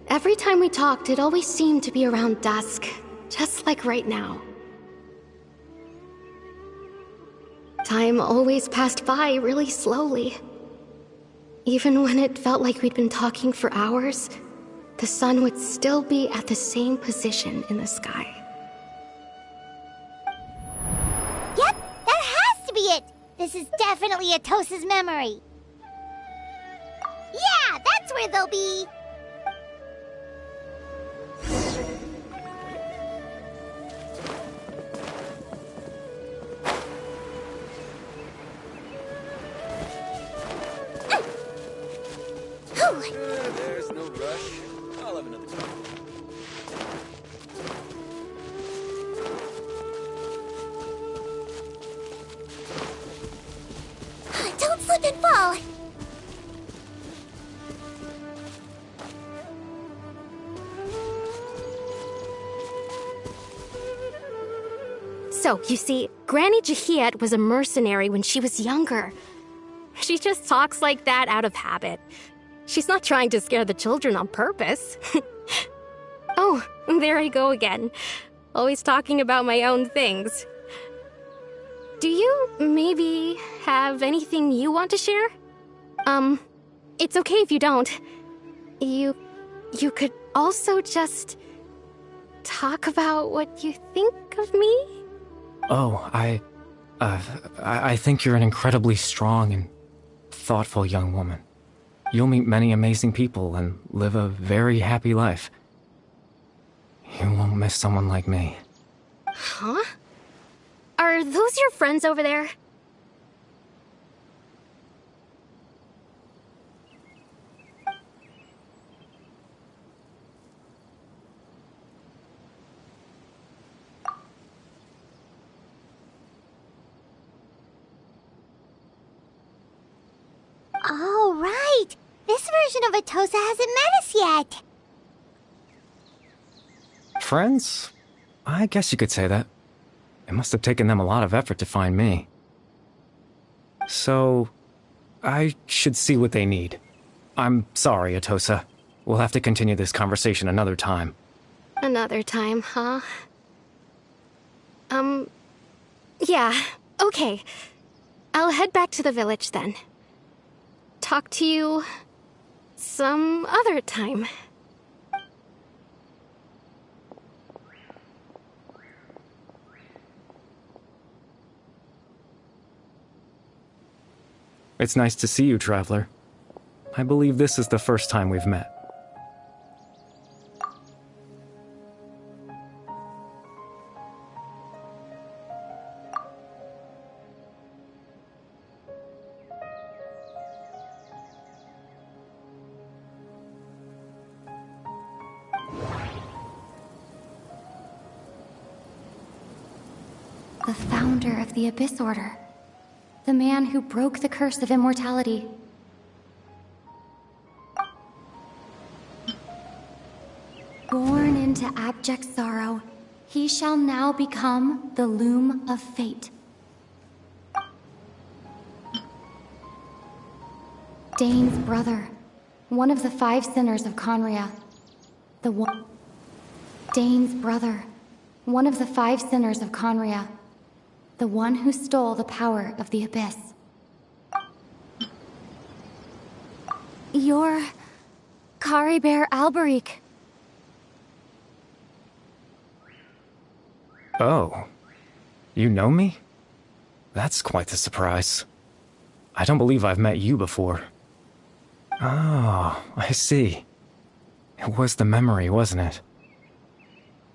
every time we talked, it always seemed to be around dusk, just like right now. Time always passed by really slowly. Even when it felt like we'd been talking for hours, the sun would still be at the same position in the sky. Yep, that has to be it! This is definitely Atosa's memory. Yeah, that's where they'll be! There's no rush. I'll have another time. Don't slip and fall! So, you see, Granny Jahiet was a mercenary when she was younger. She just talks like that out of habit. She's not trying to scare the children on purpose. There I go again. Always talking about my own things. Do you maybe have anything you want to share? It's okay if you don't. You could also just talk about what you think of me? Oh, I think you're an incredibly strong and thoughtful young woman. You'll meet many amazing people and live a very happy life. You won't miss someone like me. Huh? Are those your friends over there? Oh, right! This version of Atosa hasn't met us yet! Friends? I guess you could say that. It must have taken them a lot of effort to find me. So, I should see what they need. I'm sorry, Atosa. We'll have to continue this conversation another time. Another time, huh? Yeah, okay. I'll head back to the village then. Talk to you some other time. It's nice to see you, Traveler. I believe this is the first time we've met. The founder of the Abyss Order. The man who broke the curse of immortality. Born into abject sorrow, he shall now become the Loom of Fate. Dane's brother, one of the 5 sinners of Conria. Dane's brother, one of the 5 sinners of Conria. The one who stole the power of the Abyss. You're Caribert Alberic. Oh. You know me? That's quite the surprise. I don't believe I've met you before. Oh, I see. It was the memory, wasn't it?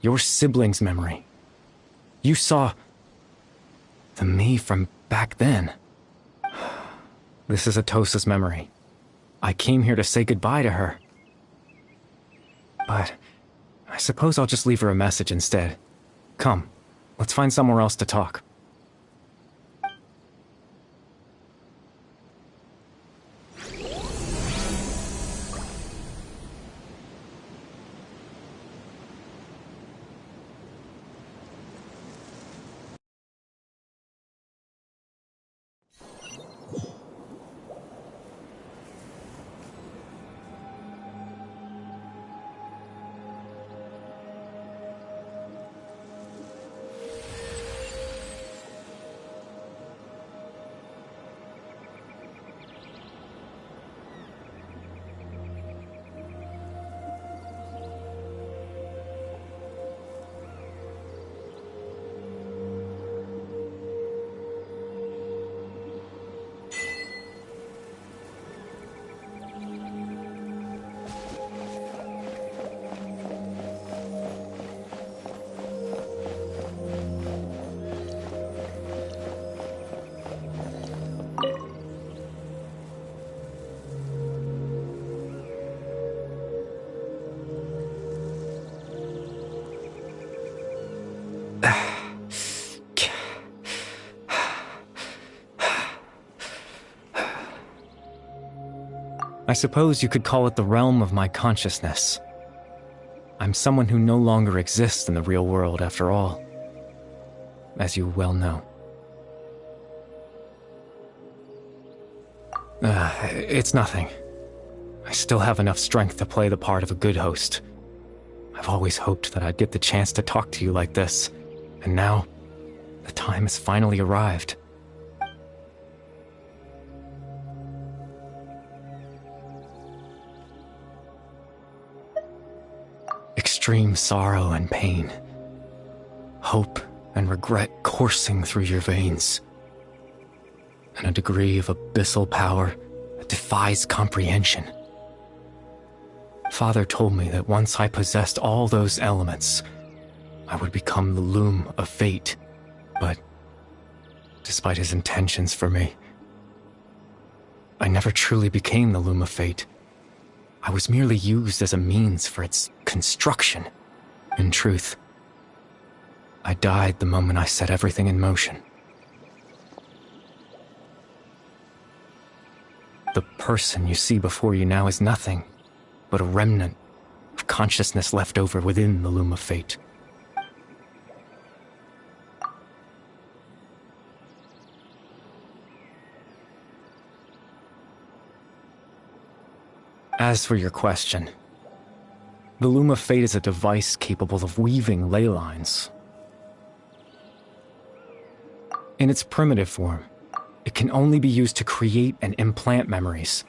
Your sibling's memory. You saw the me from back then. This is Atosa's memory. I came here to say goodbye to her. But I suppose I'll just leave her a message instead. Come, let's find somewhere else to talk. I suppose you could call it the realm of my consciousness. I'm someone who no longer exists in the real world, after all, as you well know. It's nothing. I still have enough strength to play the part of a good host. I've always hoped that I'd get the chance to talk to you like this, and now, the time has finally arrived. Extreme sorrow and pain, hope and regret coursing through your veins, and a degree of abyssal power that defies comprehension. Father told me that once I possessed all those elements, I would become the loom of fate, but despite his intentions for me, I never truly became the loom of fate. I was merely used as a means for its construction. In truth, I died the moment I set everything in motion. The person you see before you now is nothing but a remnant of consciousness left over within the loom of fate. As for your question, the Loom of Fate is a device capable of weaving ley lines. In its primitive form, it can only be used to create and implant memories.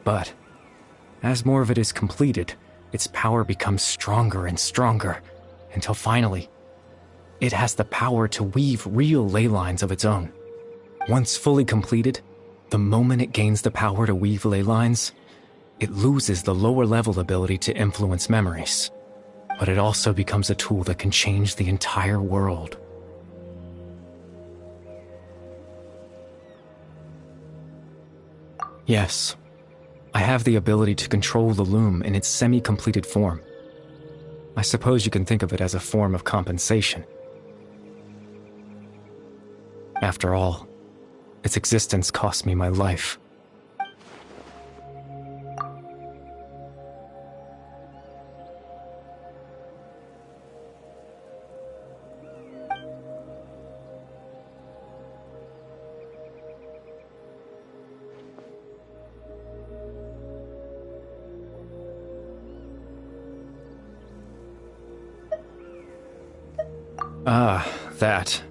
But, as more of it is completed, its power becomes stronger and stronger, until finally, it has the power to weave real ley lines of its own. Once fully completed, the moment it gains the power to weave ley lines, it loses the lower-level ability to influence memories, but it also becomes a tool that can change the entire world. Yes, I have the ability to control the loom in its semi-completed form. I suppose you can think of it as a form of compensation. After all, its existence cost me my life. Ah, that.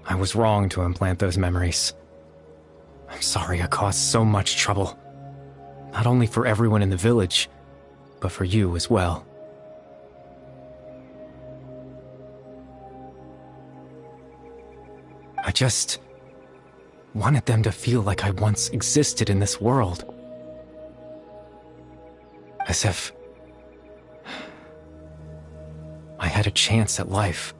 I was wrong to implant those memories. I'm sorry I caused so much trouble. Not only for everyone in the village, but for you as well. I just wanted them to feel like I once existed in this world. As if I had a chance at life.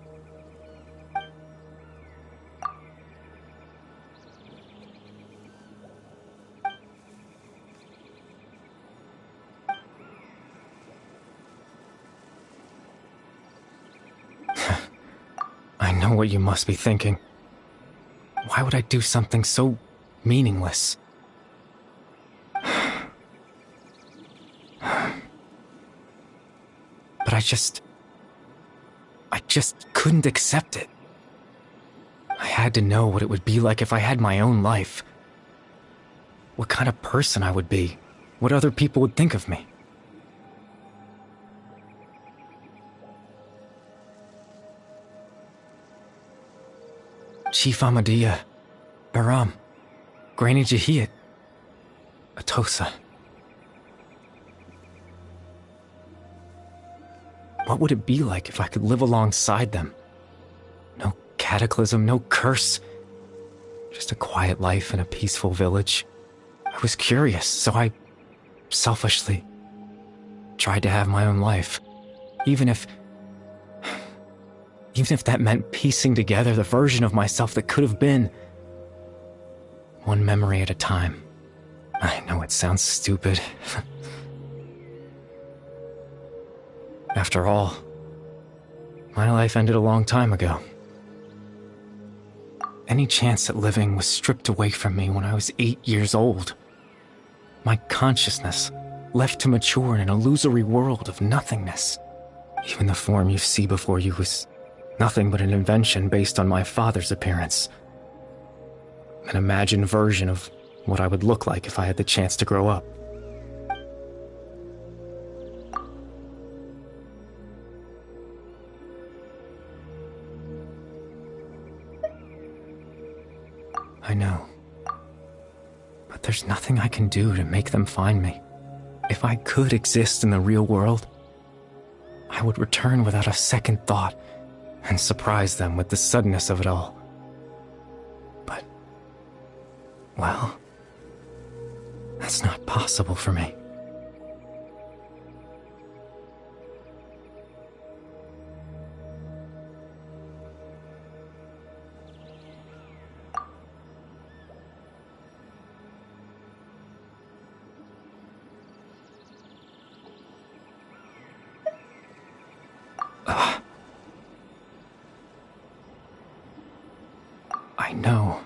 I know what you must be thinking. Why would I do something so meaningless? But I just couldn't accept it. I had to know what it would be like if I had my own life. What kind of person I would be. What other people would think of me. Chief Ahmadiyya, Baram, Granny Jahiyat, Atosa. What would it be like if I could live alongside them? No cataclysm, no curse. Just a quiet life in a peaceful village. I was curious, so I selfishly tried to have my own life. Even if that meant piecing together the version of myself that could have been. One memory at a time. I know it sounds stupid. After all, my life ended a long time ago. Any chance at living was stripped away from me when I was 8 years old. My consciousness left to mature in an illusory world of nothingness. Even the form you see before you was nothing but an invention based on my father's appearance. An imagined version of what I would look like if I had the chance to grow up. I know. But there's nothing I can do to make them find me. If I could exist in the real world, I would return without a second thought and surprise them with the suddenness of it all. But, well, that's not possible for me. I know.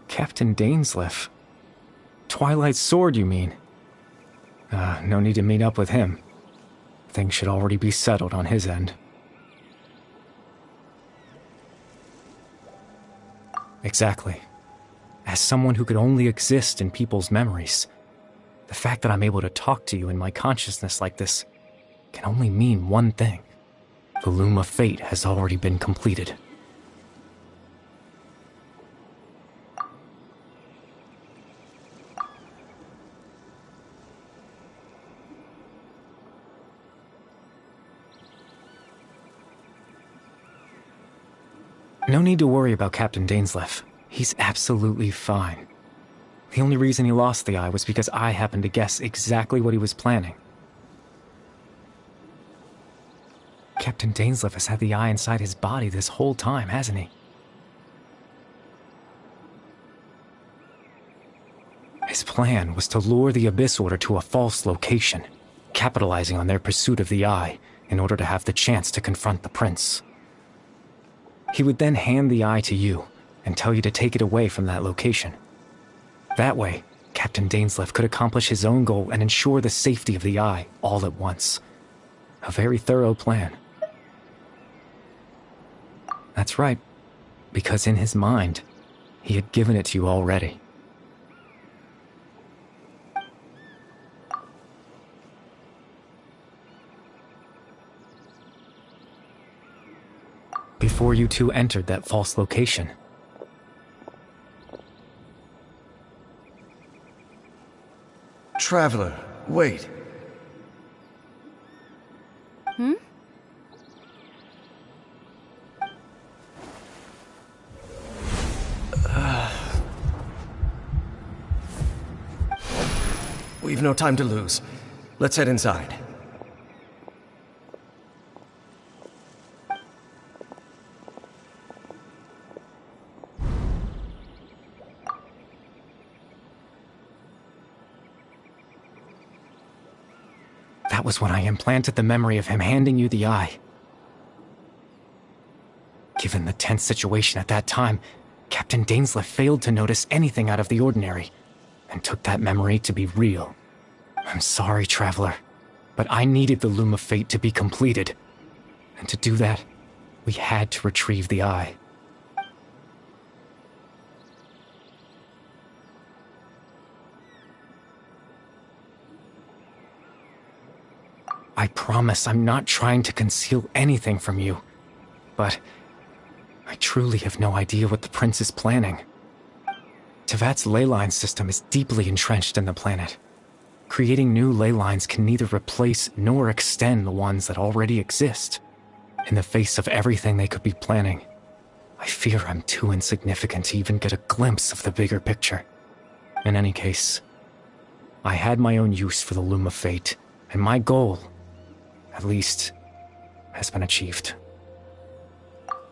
Captain Dainsleif. Twilight Sword, you mean? No need to meet up with him. Things should already be settled on his end. Exactly. As someone who could only exist in people's memories, the fact that I'm able to talk to you in my consciousness like this can only mean one thing. The Loom of Fate has already been completed. No need to worry about Captain Dainsleif. He's absolutely fine. The only reason he lost the eye was because I happened to guess exactly what he was planning. Captain Dainsleif has had the eye inside his body this whole time, hasn't he? His plan was to lure the Abyss Order to a false location, capitalizing on their pursuit of the eye in order to have the chance to confront the prince. He would then hand the eye to you and tell you to take it away from that location. That way, Captain Dainsleif could accomplish his own goal and ensure the safety of the eye all at once. A very thorough plan. That's right, because in his mind, he had given it to you already. Before you two entered that false location. Traveler, wait. Hmm? We've no time to lose. Let's head inside. That was when I implanted the memory of him handing you the eye. Given the tense situation at that time, Captain Dainsleif failed to notice anything out of the ordinary, and took that memory to be real. I'm sorry, Traveler, but I needed the Loom of Fate to be completed. And to do that, we had to retrieve the eye. I promise I'm not trying to conceal anything from you, but I truly have no idea what the Prince is planning. Tevat's ley line system is deeply entrenched in the planet. Creating new ley lines can neither replace nor extend the ones that already exist. In the face of everything they could be planning, I fear I'm too insignificant to even get a glimpse of the bigger picture. In any case, I had my own use for the Loom of Fate, and my goal, at least, has been achieved.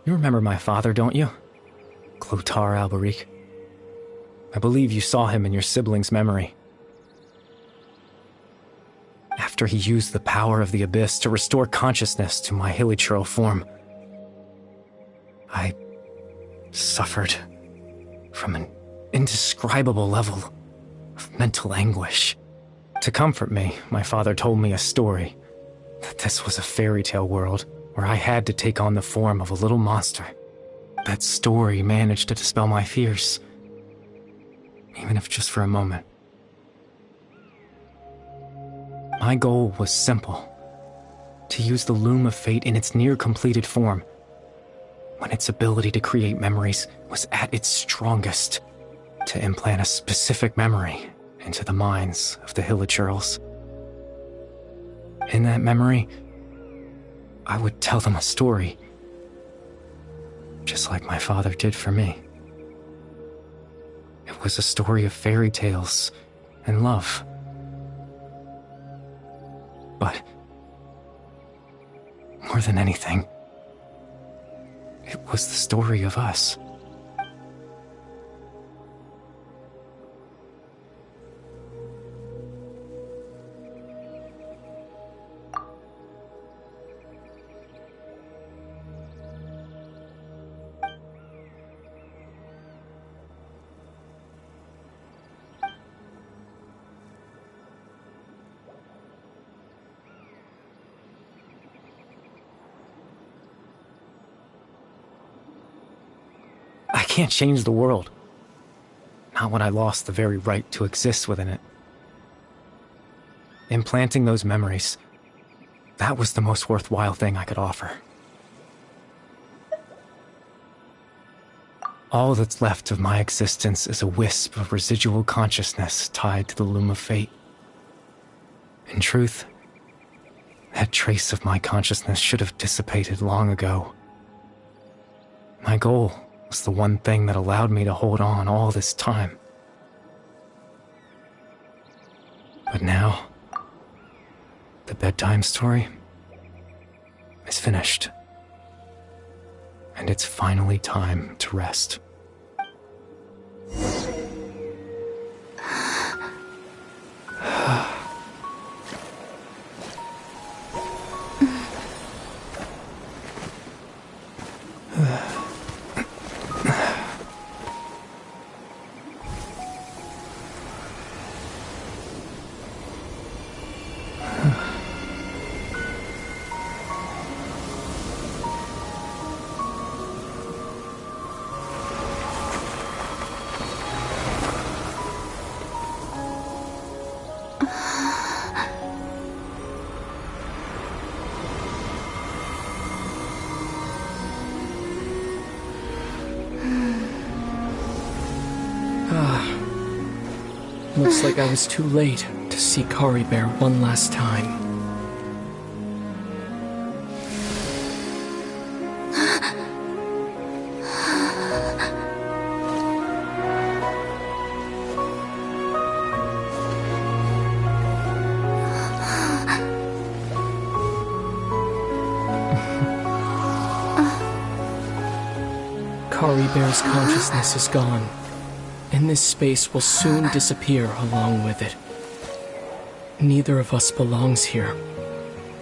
You remember my father, don't you? Clotar Alberic. I believe you saw him in your sibling's memory. After he used the power of the Abyss to restore consciousness to my hilichurl form, I suffered from an indescribable level of mental anguish. To comfort me, my father told me a story, that this was a fairy tale world where I had to take on the form of a little monster. That story managed to dispel my fears, even if just for a moment. My goal was simple. To use the Loom of Fate in its near-completed form, when its ability to create memories was at its strongest, to implant a specific memory into the minds of the Hillagirls. In that memory, I would tell them a story, just like my father did for me. It was a story of fairy tales and love. But more than anything, it was the story of us. I can't change the world. Not when I lost the very right to exist within it. Implanting those memories, that was the most worthwhile thing I could offer. All that's left of my existence is a wisp of residual consciousness tied to the Loom of Fate. In truth, that trace of my consciousness should have dissipated long ago. My goal was the one thing that allowed me to hold on all this time. But now, the bedtime story is finished. And it's finally time to rest. Looks like I was too late to see Kari Bear one last time. Kari Bear's consciousness is gone, and this space will soon disappear along with it. Neither of us belongs here.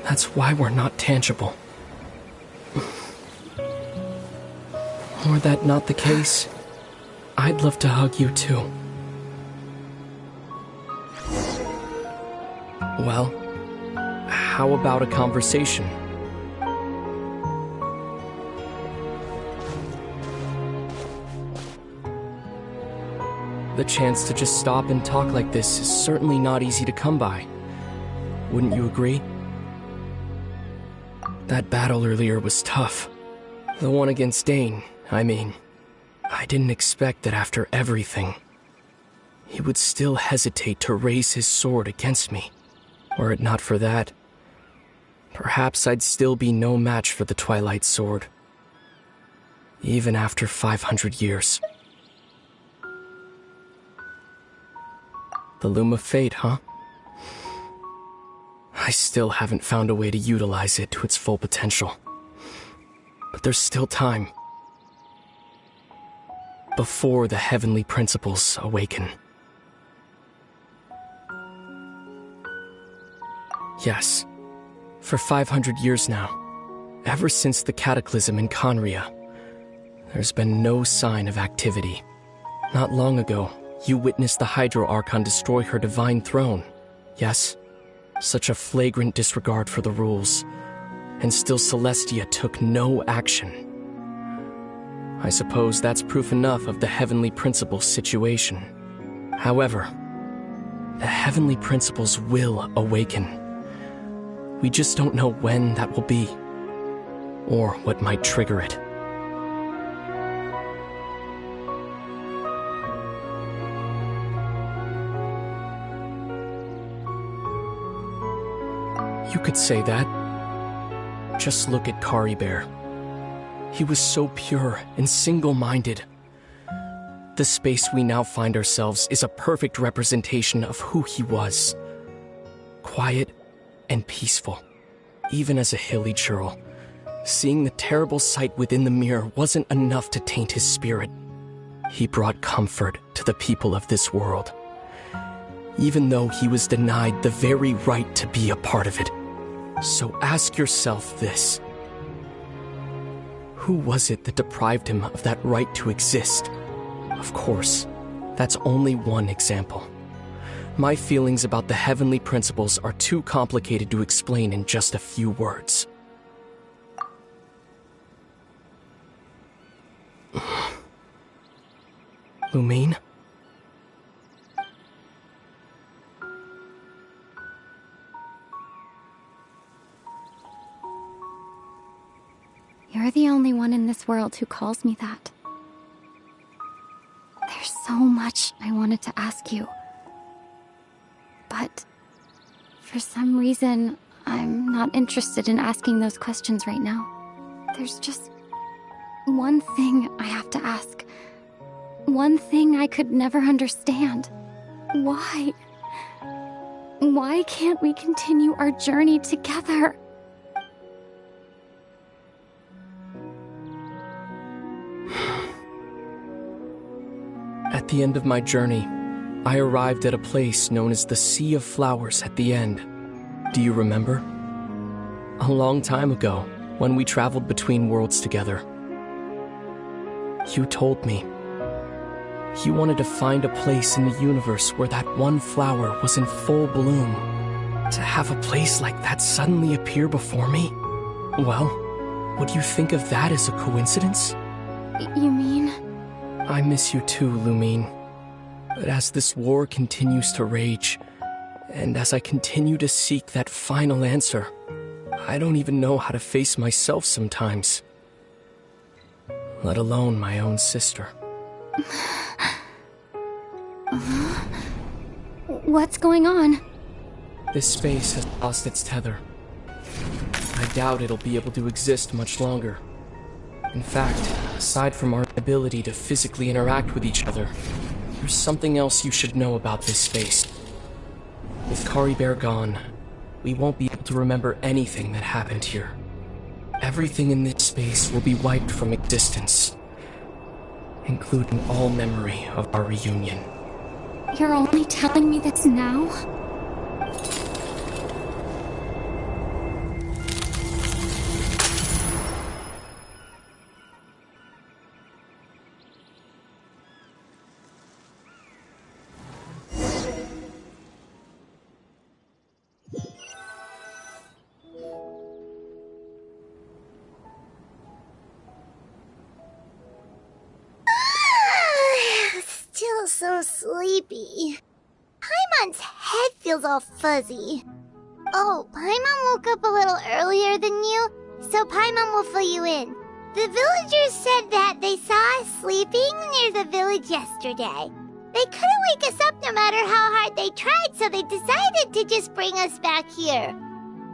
That's why we're not tangible. Were that not the case, I'd love to hug you too. Well, how about a conversation? The chance to just stop and talk like this is certainly not easy to come by. Wouldn't you agree? That battle earlier was tough. The one against Dane, I mean. I didn't expect that after everything, he would still hesitate to raise his sword against me. Were it not for that, perhaps I'd still be no match for the Twilight Sword. Even after 500 years. The Loom of Fate, huh? I still haven't found a way to utilize it to its full potential. But there's still time. Before the heavenly principles awaken. Yes, for 500 years now, ever since the cataclysm in Conria, there's been no sign of activity. Not long ago, you witnessed the Hydro Archon destroy her divine throne, yes? Such a flagrant disregard for the rules, and still Celestia took no action. I suppose that's proof enough of the Heavenly Principles situation. However, the Heavenly Principles will awaken. We just don't know when that will be, or what might trigger it. You could say that. Just look at Kari Bear. He was so pure and single-minded. The space we now find ourselves is a perfect representation of who he was. Quiet and peaceful, even as a hilly churl. Seeing the terrible sight within the mirror wasn't enough to taint his spirit. He brought comfort to the people of this world, even though he was denied the very right to be a part of it. So ask yourself this. Who was it that deprived him of that right to exist? Of course, that's only one example. My feelings about the heavenly principles are too complicated to explain in just a few words. Lumine? You're the only one in this world who calls me that. There's so much I wanted to ask you. But for some reason, I'm not interested in asking those questions right now. There's just one thing I have to ask. One thing I could never understand. Why? Why can't we continue our journey together? At the end of my journey, I arrived at a place known as the Sea of Flowers at the end. Do you remember? A long time ago, when we traveled between worlds together. You told me. You wanted to find a place in the universe where that one flower was in full bloom. To have a place like that suddenly appear before me? Well, would you think of that as a coincidence? You mean? I miss you too, Lumine. But as this war continues to rage, and as I continue to seek that final answer, I don't even know how to face myself sometimes. Let alone my own sister. What's going on? This space has lost its tether. I doubt it'll be able to exist much longer. In fact, aside from our ability to physically interact with each other, there's something else you should know about this space. With Kari Bear gone, we won't be able to remember anything that happened here. Everything in this space will be wiped from existence, including all memory of our reunion. You're only telling me this now? Still so sleepy. Paimon's head feels all fuzzy. Oh, Paimon woke up a little earlier than you, so Paimon will fill you in. The villagers said that they saw us sleeping near the village yesterday. They couldn't wake us up no matter how hard they tried, so they decided to just bring us back here.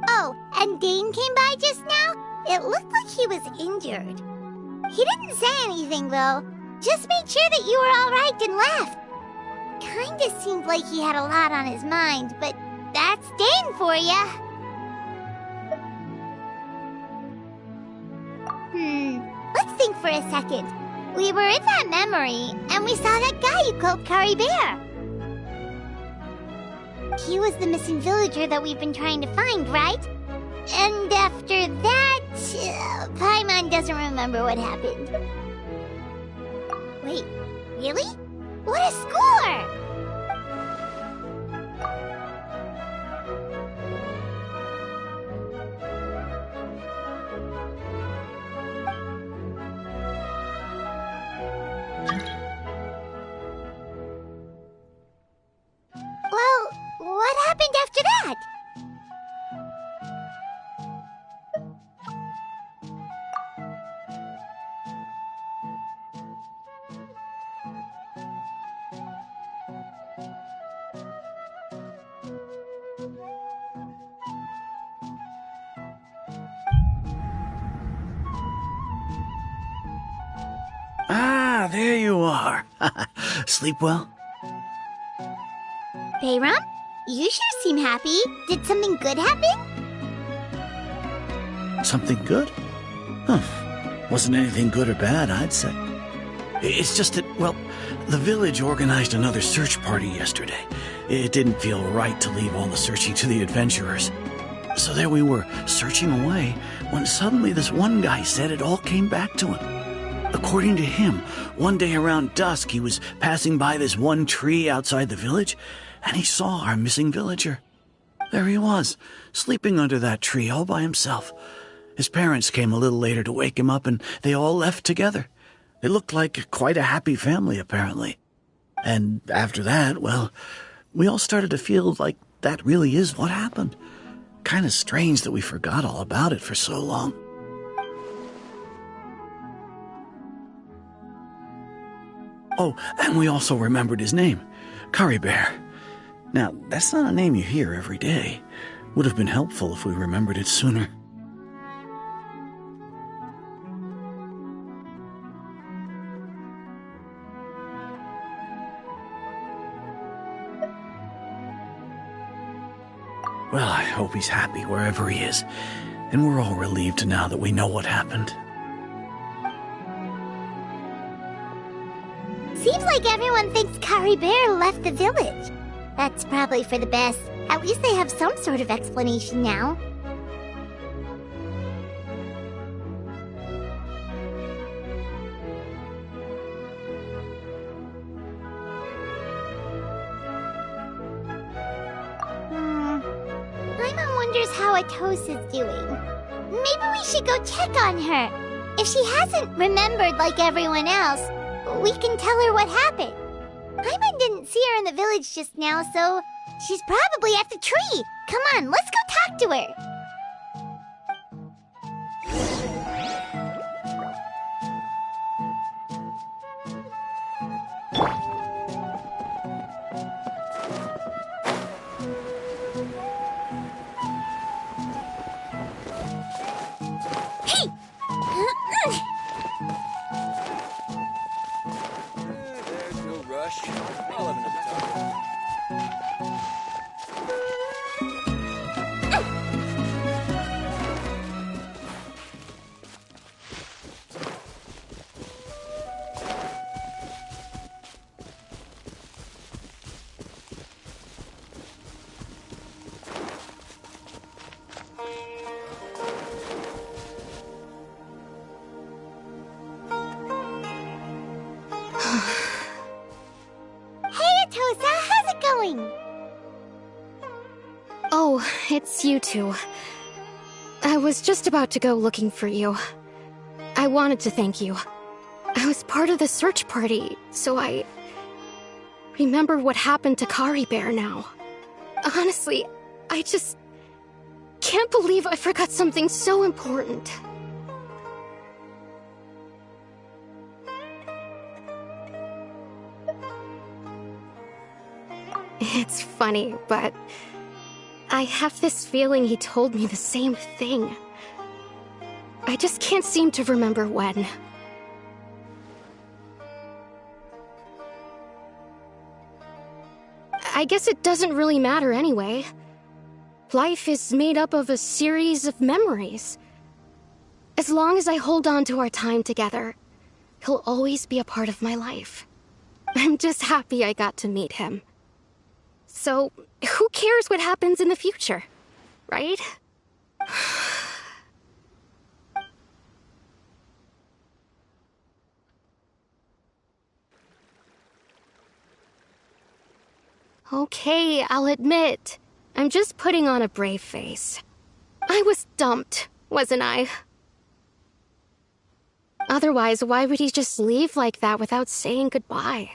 Oh, and Dane came by just now. It looked like he was injured. He didn't say anything, though. Just made sure that you were all right and left. Kinda seemed like he had a lot on his mind, but that's Dane for ya. Let's think for a second. We were in that memory, and we saw that guy you called Kari Bear. He was the missing villager that we've been trying to find, right? And after that, Paimon doesn't remember what happened. Wait, really? What a score! Well, what happened after that? there you are. Sleep well? Bayram, you sure seem happy. Did something good happen? Something good? Huh. Wasn't anything good or bad, I'd say. It's just that, well, the village organized another search party yesterday. It didn't feel right to leave all the searching to the adventurers. So there we were, searching away, when suddenly this one guy said it all came back to him. According to him, one day around dusk, he was passing by this one tree outside the village, and he saw our missing villager. There he was, sleeping under that tree all by himself. His parents came a little later to wake him up, and they all left together. They looked like quite a happy family, apparently. And after that, well, we all started to feel like that really is what happened. Kind of strange that we forgot all about it for so long. Oh, and we also remembered his name, Curry Bear. Now, that's not a name you hear every day. Would have been helpful if we remembered it sooner. Well, I hope he's happy wherever he is, and we're all relieved now that we know what happened. Seems like everyone thinks Curry Bear left the village. That's probably for the best. At least they have some sort of explanation now. Paimon wonders how Atosa's doing. Maybe we should go check on her. If she hasn't remembered like everyone else, we can tell her what happened. Paimon didn't see her in the village just now, so she's probably at the tree. Come on, let's go talk to her. Hey! There's no rush. I'll have another time. Hey, Atosa, how's it going? Oh, it's you two. I was just about to go looking for you. I wanted to thank you. I was part of the search party, so I remember what happened to Curry Bear now. Honestly, I just can't believe I forgot something so important. It's funny, but I have this feeling he told me the same thing. I just can't seem to remember when. I guess it doesn't really matter anyway. Life is made up of a series of memories. As long as I hold on to our time together, he'll always be a part of my life. I'm just happy I got to meet him. So, who cares what happens in the future, right? Okay, I'll admit, I'm just putting on a brave face. I was dumped, wasn't I? Otherwise, why would he just leave like that without saying goodbye?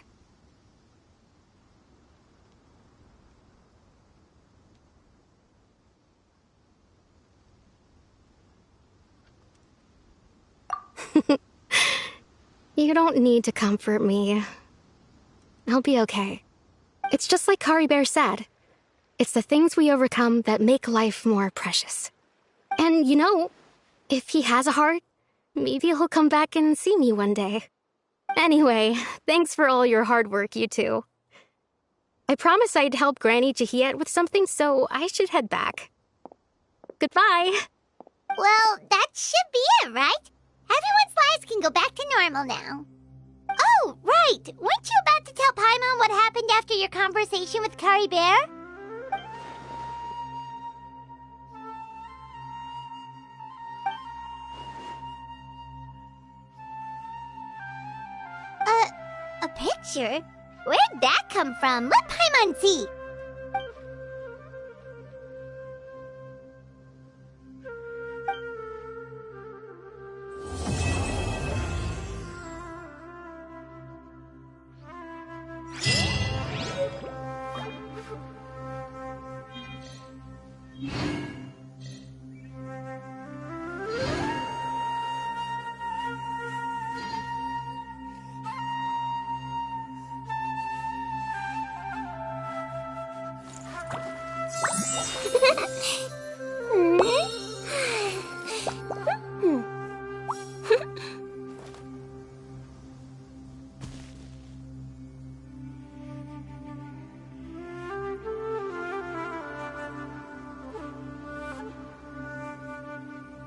You don't need to comfort me. I'll be okay. It's just like Curry Bear said. It's the things we overcome that make life more precious. And you know, if he has a heart, maybe he'll come back and see me one day. Anyway, thanks for all your hard work, you two. I promised I'd help Granny Jahiet with something, so I should head back. Goodbye. Well, that should be it, right? Everyone's lives can go back to normal now. Oh, right! Weren't you about to tell Paimon what happened after your conversation with Kari Bear? A picture? Where'd that come from? Let Paimon see!